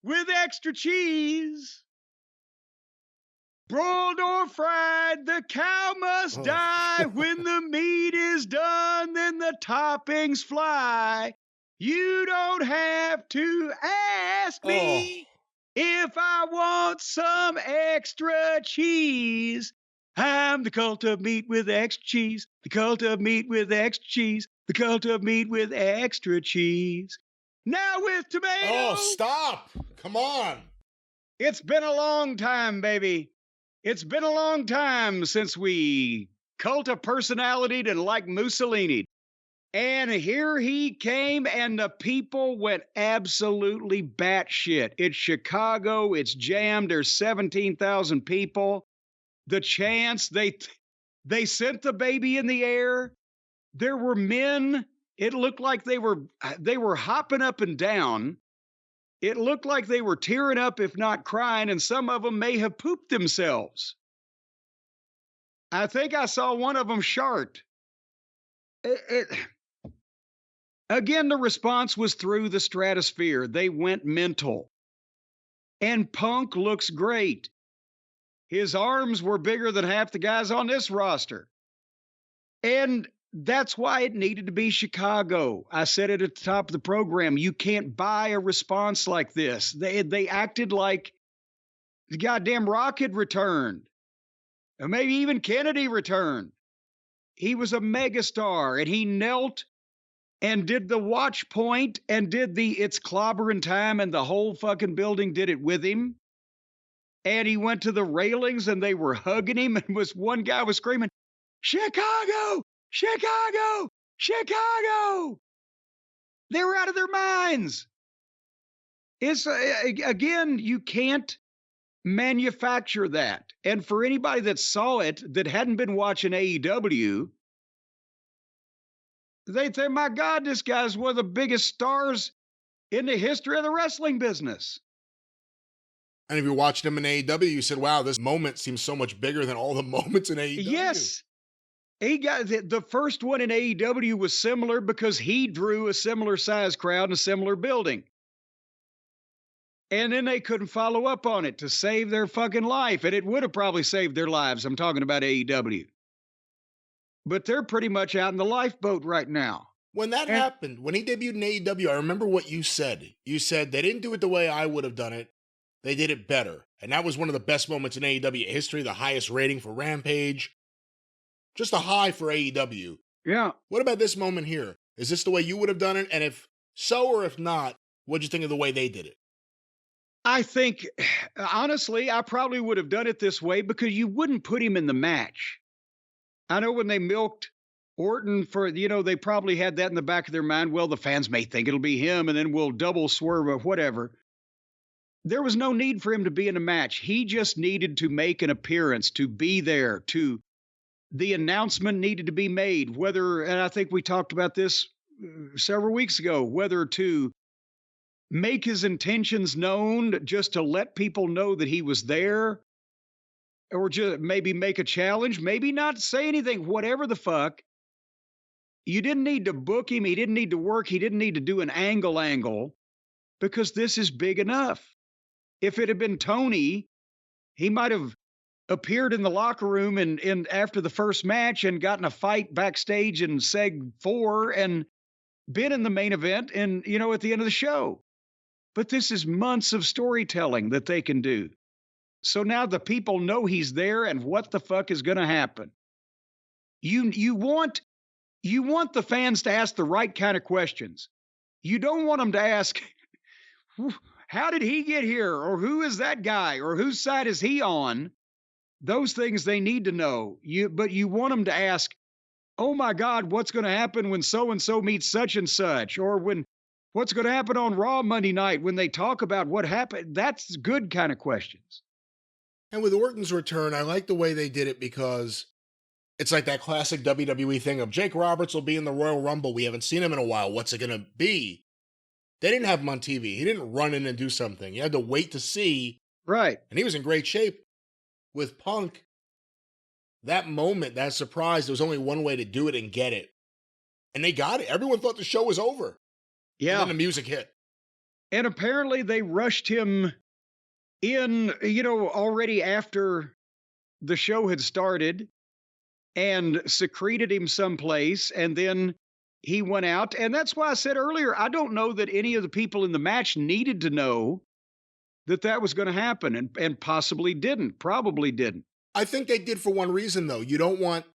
with extra cheese, broiled or fried, the cow must die. When the meat is done, then the toppings fly. You don't have to ask me if I want some extra cheese. I'm the cult of meat with extra cheese. The cult of meat with extra cheese. The cult of meat with extra cheese. Now with tomato. Oh, stop. Come on. It's been a long time, baby. It's been a long time since we cult a personality to like Mussolini. And here he came, and the people went absolutely batshit. It's Chicago. It's jammed. There's 17,000 people. The chants, they sent the baby in the air. There were men. It looked like they were hopping up and down. It looked like they were tearing up, if not crying, and some of them may have pooped themselves. I think I saw one of them shart. Again, the response was through the stratosphere. They went mental. And Punk looks great. His arms were bigger than half the guys on this roster. And that's why it needed to be Chicago. I said it at the top of the program. You can't buy a response like this. They acted like the goddamn Rock had returned. Or maybe even Kennedy returned. He was a megastar, and he knelt and did the watch point and did the it's clobbering time, and the whole fucking building did it with him. And he went to the railings and they were hugging him, and one guy was screaming, Chicago, Chicago, Chicago. They were out of their minds. It's again, you can't manufacture that. And for anybody that saw it that hadn't been watching AEW, they think, my God, this guy's one of the biggest stars in the history of the wrestling business. And if you're watching him in AEW, you said, wow, this moment seems so much bigger than all the moments in AEW. Yes. He got the first one in AEW was similar because he drew a similar size crowd in a similar building. And then they couldn't follow up on it to save their fucking life. And it would have probably saved their lives. I'm talking about AEW. But they're pretty much out in the lifeboat right now. When that happened, when he debuted in AEW, I remember what you said. You said they didn't do it the way I would have done it. They did it better. And that was one of the best moments in AEW history, the highest rating for Rampage. Just a high for AEW. Yeah. What about this moment here? Is this the way you would have done it? And if so or if not, what'd you think of the way they did it? I think, honestly, I probably would have done it this way because you wouldn't put him in the match. I know when they milked Orton for, they probably had that in the back of their mind. Well, the fans may think it'll be him, and then we'll double swerve or whatever. There was no need for him to be in a match. He just needed to make an appearance, to be there, the announcement needed to be made, and I think we talked about this several weeks ago, whether to make his intentions known, just to let people know that he was there, or just maybe make a challenge, maybe not say anything, whatever the fuck. You didn't need to book him. He didn't need to work. He didn't need to do an angle because this is big enough. If it had been Tony, he might have appeared in the locker room and after the first match and gotten a fight backstage in Seg 4 and been in the main event and, at the end of the show. But this is months of storytelling that they can do. So now the people know he's there and what the fuck is going to happen. You want the fans to ask the right kind of questions. You don't want them to ask, how did he get here? Or who is that guy? Or whose side is he on? Those things they need to know. But you want them to ask, oh my God, what's going to happen when so-and-so meets such and such? Or what's going to happen on Raw Monday night when they talk about what happened? That's good kind of questions. And with Orton's return, I like the way they did it because it's like that classic WWE thing of Jake Roberts will be in the Royal Rumble. We haven't seen him in a while. What's it going to be? They didn't have him on TV. He didn't run in and do something. You had to wait to see. Right. And he was in great shape. With Punk, that moment, that surprise, there was only one way to do it and get it. And they got it. Everyone thought the show was over. Yeah. And then the music hit. And apparently they rushed him in, already after the show had started and secreted him someplace. And then he went out. And that's why I said earlier, I don't know that any of the people in the match needed to know that was going to happen and probably didn't. I think they did for one reason, though. You don't want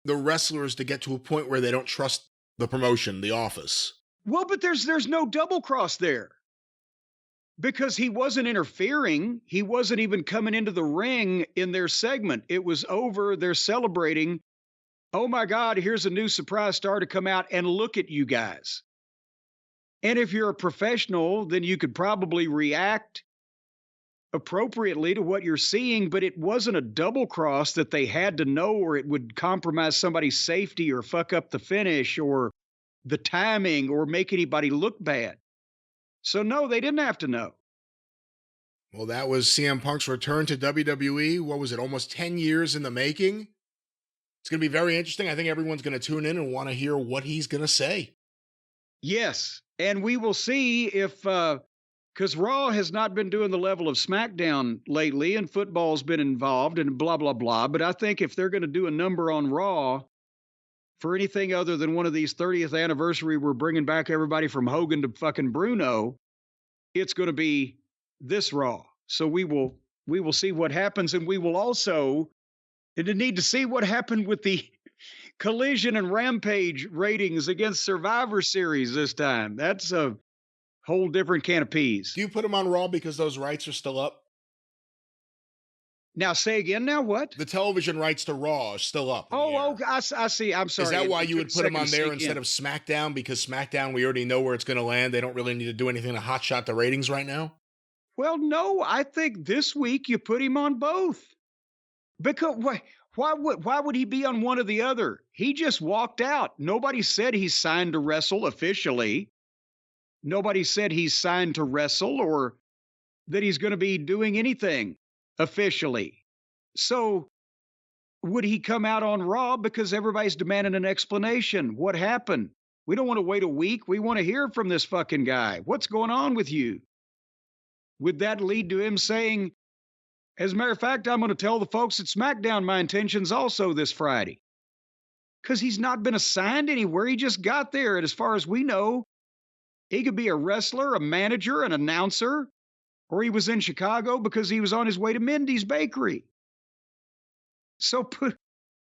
the wrestlers to get to a point where they don't trust the promotion, the office. Well, but there's no double cross there because he wasn't interfering. He wasn't even coming into the ring in their segment. It was over. They're celebrating. Oh my God, here's a new surprise star to come out and look at you guys. And if you're a professional, then you could probably react appropriately to what you're seeing, but it wasn't a double cross that they had to know or it would compromise somebody's safety or fuck up the finish or the timing or make anybody look bad. So, no, they didn't have to know. Well, that was CM Punk's return to WWE. What was it, almost 10 years in the making? It's going to be very interesting. I think everyone's going to tune in and want to hear what he's going to say. Yes, and we will see if, because Raw has not been doing the level of SmackDown lately, and football's been involved and blah, blah, blah. But I think if they're going to do a number on Raw for anything other than one of these 30th anniversary, we're bringing back everybody from Hogan to fucking Bruno, it's going to be this Raw. So we will see what happens, and we will also need to see what happened with the Collision and Rampage ratings against Survivor Series this time. That's a whole different can of peas. Do you put him on Raw because those rights are still up? Now, say again, now what? The television rights to Raw are still up. Oh, I see. I'm sorry. Is that why you would put him on there instead of SmackDown? Because SmackDown, we already know where it's going to land. They don't really need to do anything to hotshot the ratings right now? Well, no, I think this week you put him on both. Because why would he be on one or the other? He just walked out. Nobody said he's signed to wrestle officially. Nobody said he's signed to wrestle or that he's going to be doing anything officially. So would he come out on Raw because everybody's demanding an explanation? What happened? We don't want to wait a week. We want to hear from this fucking guy. What's going on with you? Would that lead to him saying, as a matter of fact, I'm going to tell the folks at SmackDown my intentions also this Friday? Because he's not been assigned anywhere. He just got there. And as far as we know, he could be a wrestler, a manager, an announcer, or he was in Chicago because he was on his way to Mindy's Bakery. So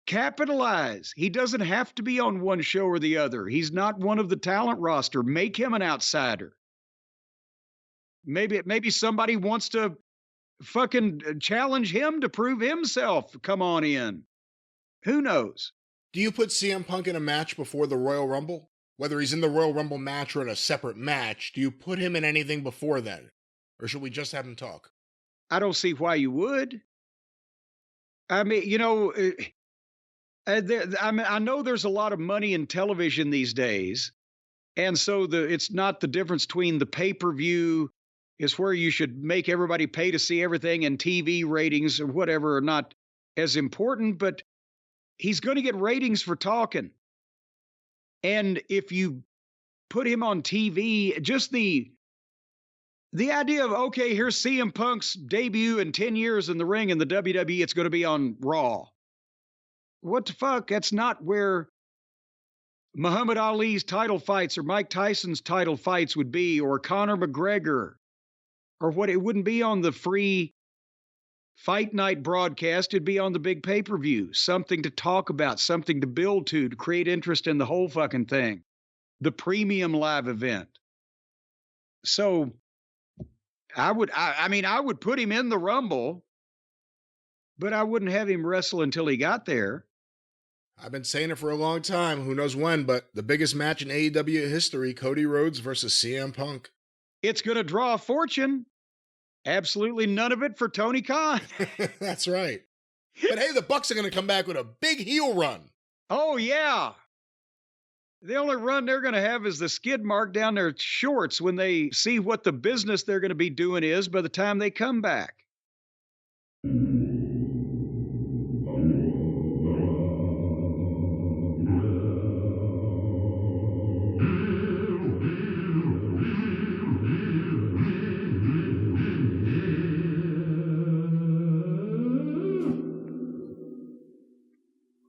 capitalize. He doesn't have to be on one show or the other. He's not one of the talent roster. Make him an outsider. Maybe somebody wants to fucking challenge him to prove himself. Come on in. Who knows? Do you put CM Punk in a match before the Royal Rumble? Whether he's in the Royal Rumble match or in a separate match, do you put him in anything before then? Or should we just have him talk? I don't see why you would. I mean, you know, I know there's a lot of money in television these days. And so it's not the difference between the pay-per-view is where you should make everybody pay to see everything, and TV ratings or whatever are not as important, but he's going to get ratings for talking. And if you put him on TV, just the idea of, okay, here's CM Punk's debut in 10 years in the ring in the WWE, it's going to be on Raw. What the fuck? That's not where Muhammad Ali's title fights or Mike Tyson's title fights would be, or Conor McGregor. Or what, it wouldn't be on the free fight night broadcast. It'd be on the big pay-per-view. Something to talk about, something to build to create interest in the whole fucking thing. The premium live event. So I would put him in the Rumble, but I wouldn't have him wrestle until he got there. I've been saying it for a long time. Who knows when, but the biggest match in AEW history, Cody Rhodes versus CM Punk. It's going to draw a fortune. Absolutely none of it for Tony Khan. That's right. But hey, the Bucks are going to come back with a big heel run. Oh, yeah. The only run they're going to have is the skid mark down their shorts when they see what the business they're going to be doing is by the time they come back.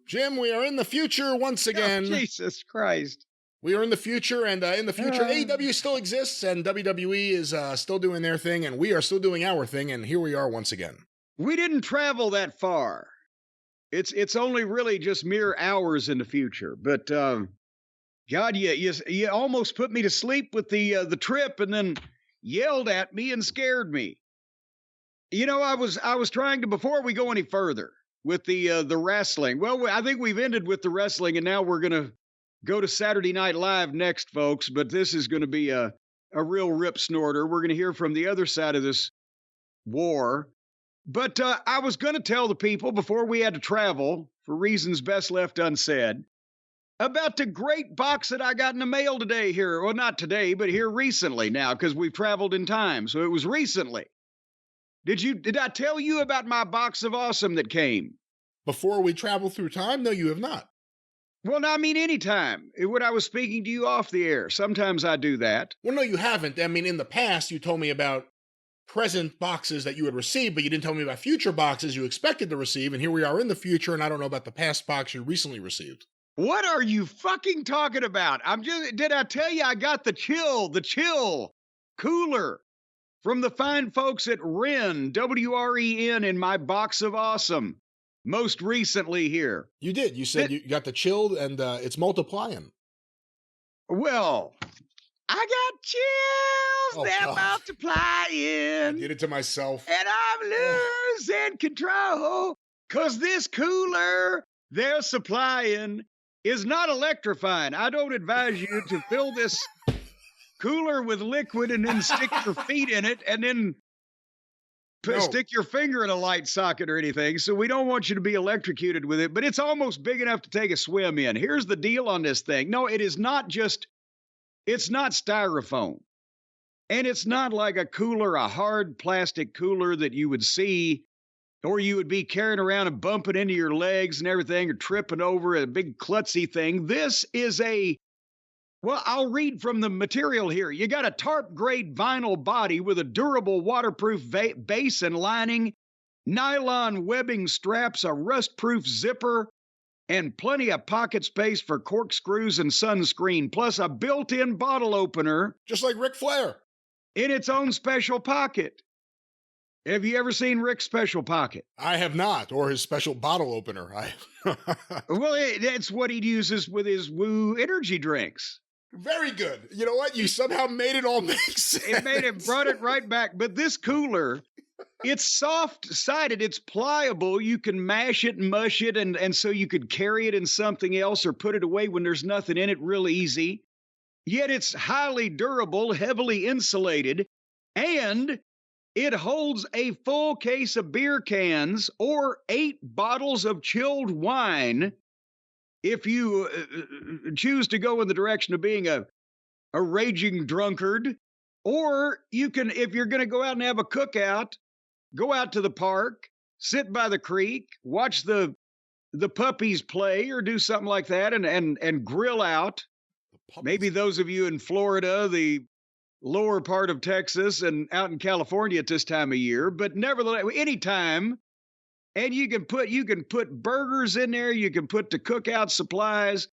Jim, we are in the future once again. Oh, Jesus Christ. We are in the future, and in the future, AEW still exists, and WWE is still doing their thing, and we are still doing our thing, and here we are once again. We didn't travel that far. It's only really just mere hours in the future. But, God, you almost put me to sleep with the trip and then yelled at me and scared me. You know, I was trying to, before we go any further, with the wrestling. Well, I think we've ended with the wrestling, and now we're going to go to Saturday Night Live next, folks. But this is going to be a real rip snorter. We're going to hear from the other side of this war. But I was going to tell the people before we had to travel, for reasons best left unsaid, about the great box that I got in the mail today here. Well, not today, but here recently now, because we've traveled in time. So it was recently. Did I tell you about my box of awesome that came? Before we travel through time? No, you have not. Well, no, I mean anytime. When I was speaking to you off the air, sometimes I do that. Well, no, you haven't. I mean, in the past, you told me about present boxes that you had received, but you didn't tell me about future boxes you expected to receive, and here we are in the future, and I don't know about the past box you recently received. What are you fucking talking about? Did I tell you I got the chill cooler from the fine folks at Wren, WREN, in my box of awesome, most recently here. You did. You said you got the chilled, and it's multiplying. Well, I got chills, they're multiplying. I did it to myself. And I'm losing control, because this cooler they're supplying is not electrifying. I don't advise you to fill this cooler with liquid and then stick your feet in it and then stick your finger in a light socket or anything. So we don't want you to be electrocuted with it, but it's almost big enough to take a swim in. Here's the deal on this thing. No, it is not just, it's not styrofoam. And it's not like a cooler, a hard plastic cooler that you would see, or you would be carrying around and bumping into your legs and everything, or tripping over a big klutzy thing. This is well, I'll read from the material here. You got a tarp-grade vinyl body with a durable waterproof base and lining, nylon webbing straps, a rust-proof zipper, and plenty of pocket space for corkscrews and sunscreen, plus a built-in bottle opener. Just like Ric Flair. In its own special pocket. Have you ever seen Rick's special pocket? I have not, or his special bottle opener. Well, that's what he uses with his Woo energy drinks. Very good. You know what? You somehow made it all make sense. It brought it right back. But this cooler, it's soft-sided, it's pliable. You can mash it and mush it, and so you could carry it in something else or put it away when there's nothing in it real easy. Yet it's highly durable, heavily insulated, and it holds a full case of beer cans or 8 bottles of chilled wine if you choose to go in the direction of being a raging drunkard. Or you can, if you're going to go out and have a cookout, go out to the park, sit by the creek, watch the puppies play or do something like that and grill out. Maybe those of you in Florida, the lower part of Texas, and out in California at this time of year, but nevertheless, anytime. And you can put burgers in there, you can put the cookout supplies,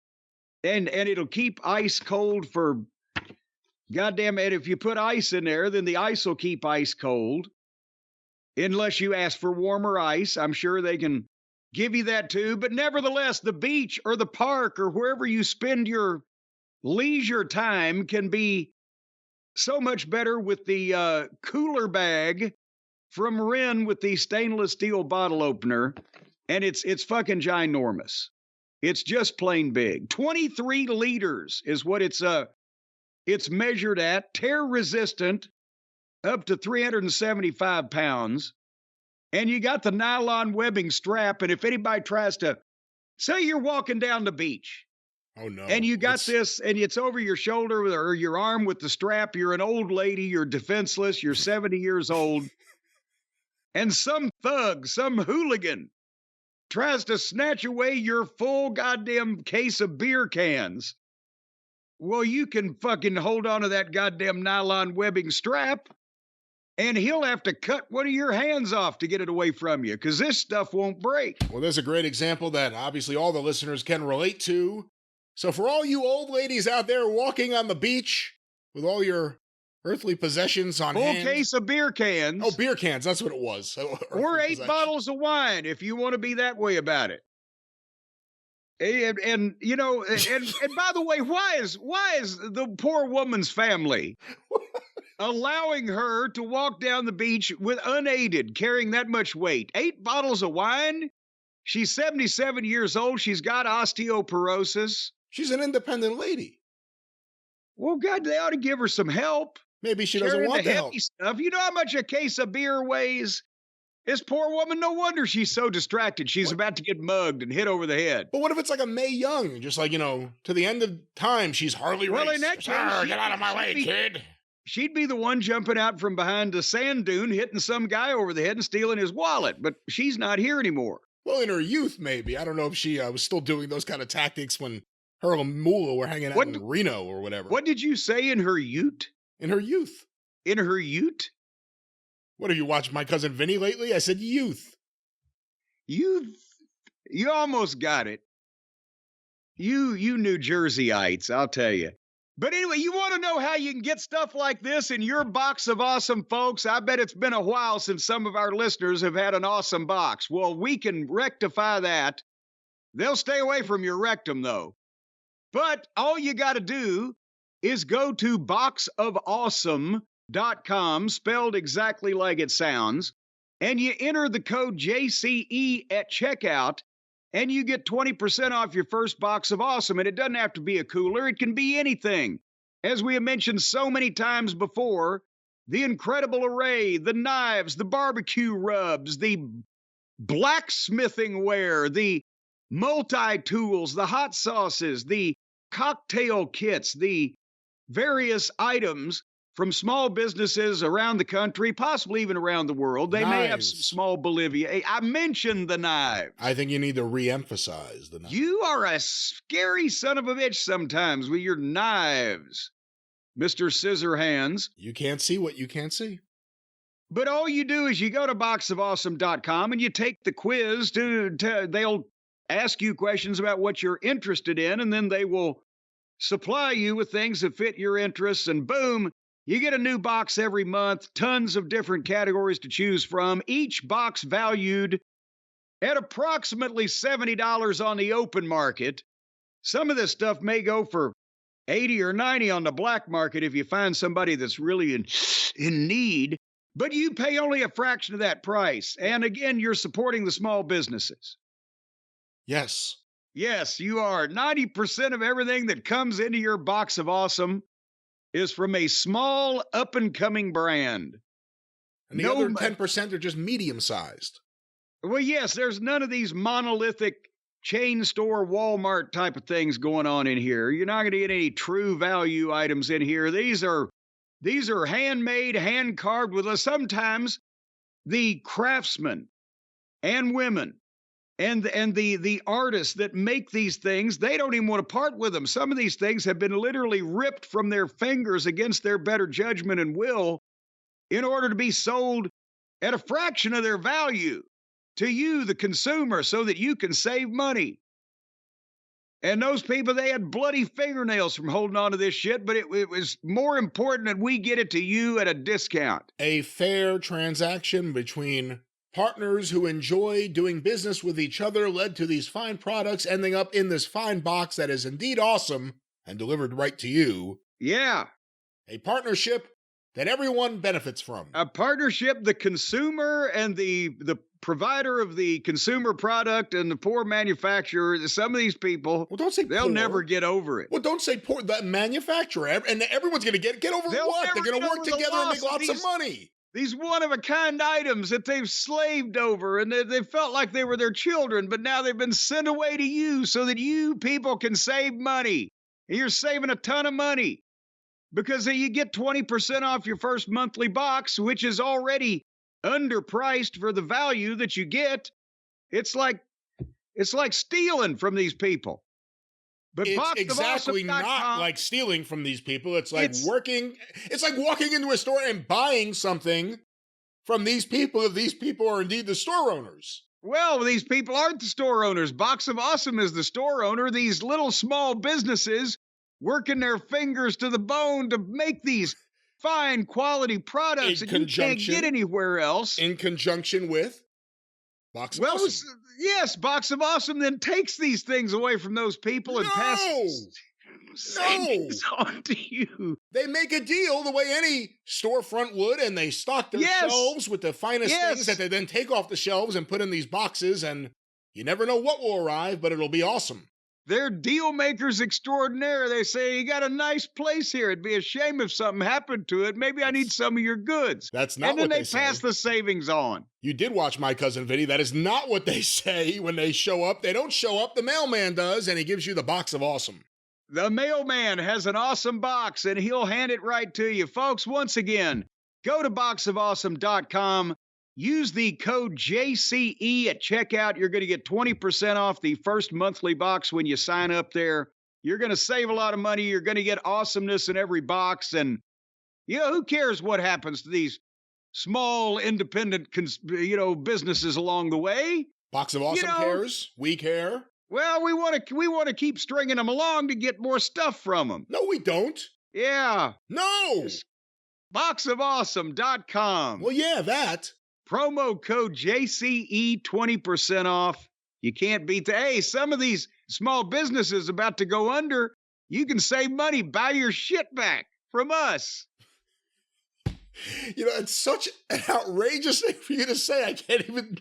and it'll keep ice cold for goddamn it. If you put ice in there, then the ice will keep ice cold. Unless you ask for warmer ice, I'm sure they can give you that too. But nevertheless, the beach or the park or wherever you spend your leisure time can be so much better with the cooler bag from Wren with the stainless steel bottle opener, and it's fucking ginormous. It's just plain big. 23 liters is what it's measured at, tear resistant, up to 375 pounds. And you got the nylon webbing strap, and if anybody tries to, say you're walking down the beach, oh no, and you got this, and it's over your shoulder or your arm with the strap, you're an old lady, you're defenseless, you're 70 years old, and some thug, some hooligan, tries to snatch away your full goddamn case of beer cans. Well, you can fucking hold on to that goddamn nylon webbing strap, and he'll have to cut one of your hands off to get it away from you, because this stuff won't break. Well, there's a great example that obviously all the listeners can relate to. So for all you old ladies out there walking on the beach with all your earthly possessions on hand. Full case of beer cans. Oh, beer cans. That's what it was. Or 8 bottles of wine, if you want to be that way about it. And you know, and by the way, why is the poor woman's family allowing her to walk down the beach with unaided, carrying that much weight? 8 bottles of wine? She's 77 years old. She's got osteoporosis. She's an independent lady. Well, God, they ought to give her some help. Maybe she doesn't want the help. Stuff. You know how much a case of beer weighs? This poor woman, no wonder she's so distracted. She's about to get mugged and hit over the head. But what if it's like a Mae Young? Just like, to the end of time, she's Harley Race. Well, in that case, get out of my way, kid. She'd be the one jumping out from behind the sand dune, hitting some guy over the head and stealing his wallet. But she's not here anymore. Well, in her youth, maybe. I don't know if she was still doing those kind of tactics when her and Moolah were hanging out in Reno or whatever. What did you say, in her ute? In her youth. In her ute? What, have you watched My Cousin Vinny lately? I said youth. You almost got it. You New Jerseyites, I'll tell you. But anyway, you want to know how you can get stuff like this in your box of awesome, folks? I bet it's been a while since some of our listeners have had an awesome box. Well, we can rectify that. They'll stay away from your rectum, though. But all you got to do is go to boxofawesome.com, spelled exactly like it sounds, and you enter the code JCE at checkout, and you get 20% off your first box of awesome. And it doesn't have to be a cooler. It can be anything. As we have mentioned so many times before, the incredible array, the knives, the barbecue rubs, the blacksmithing ware, the multi-tools, the hot sauces, the cocktail kits, the various items from small businesses around the country, possibly even around the world. They may have some small Bolivia. I mentioned the knives. I think you need to re-emphasize the knives. You are a scary son of a bitch sometimes with your knives, Mr. Scissorhands. You can't see what you can't see. But all you do is you go to boxofawesome.com and you take the quiz. They'll ask you questions about what you're interested in, and then they will supply you with things that fit your interests, and boom, you get a new box every month, tons of different categories to choose from, each box valued at approximately $70 on the open market. Some of this stuff may go for $80 or $90 on the black market if you find somebody that's really in need, but you pay only a fraction of that price. And again, you're supporting the small businesses. Yes. Yes, you are. 90% of everything that comes into your box of awesome is from a small, up-and-coming brand. And the other 10% are just medium-sized. Well, yes, there's none of these monolithic chain store Walmart type of things going on in here. You're not going to get any true value items in here. These are handmade, hand-carved with sometimes the craftsmen and women and the artists that make these things, they don't even want to part with them. Some of these things have been literally ripped from their fingers against their better judgment and will in order to be sold at a fraction of their value to you, the consumer, so that you can save money. And those people, they had bloody fingernails from holding on to this shit, but it was more important that we get it to you at a discount. A fair transaction between partners who enjoy doing business with each other led to these fine products ending up in this fine box that is indeed awesome and delivered right to you. Yeah. A partnership that everyone benefits from. A partnership, the consumer and the provider of the consumer product and the poor manufacturer, some of these people, well, don't say they'll poor. never get over it. Well, don't say poor. The manufacturer, and everyone's going to get over what? They're going to work together and make lots of money. These one-of-a-kind items that they've slaved over, and they felt like they were their children, but now they've been sent away to you so that you people can save money. And you're saving a ton of money because you get 20% off your first monthly box, which is already underpriced for the value that you get. It's like stealing from these people. But it's exactly not like stealing from these people. It's like walking into a store and buying something from these people if these people are indeed the store owners. Well, these people aren't the store owners. Box of Awesome is the store owner. These little small businesses working their fingers to the bone to make these fine quality products that you can't get anywhere else. In conjunction with Box of Awesome. Yes, Box of Awesome then takes these things away from those people and passes savings on to you. They make a deal the way any storefront would, and they stock their shelves with the finest things that they then take off the shelves and put in these boxes, and you never know what will arrive, but it'll be awesome. They're deal makers extraordinaire. They say, you got a nice place here. It'd be a shame if something happened to it. Maybe I need some of your goods. That's not what they say. And then they pass the savings on. You did watch My Cousin Vinny. That is not what they say when they show up. They don't show up. The mailman does, and he gives you the box of awesome. The mailman has an awesome box, and he'll hand it right to you. Folks, once again, go to boxofawesome.com. Use the code JCE at checkout. You're going to get 20% off the first monthly box when you sign up there. You're going to save a lot of money. You're going to get awesomeness in every box. And, who cares what happens to these small, independent, businesses along the way? Box of Awesome cares. We care. Well, we want to keep stringing them along to get more stuff from them. No, we don't. Yeah. No. Boxofawesome.com. Well, yeah, that. Promo code JCE, 20% off. You can't beat hey, some of these small businesses about to go under. You can save money, buy your shit back from us. It's such an outrageous thing for you to say. I can't even.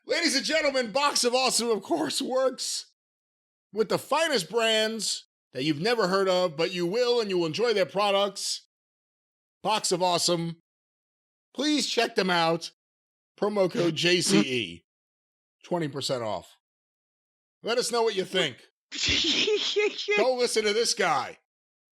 Ladies and gentlemen, Box of Awesome, of course, works with the finest brands that you've never heard of, but you will, and you will enjoy their products. Box of Awesome. Please check them out. Promo code JCE. 20% off. Let us know what you think. Don't listen to this guy.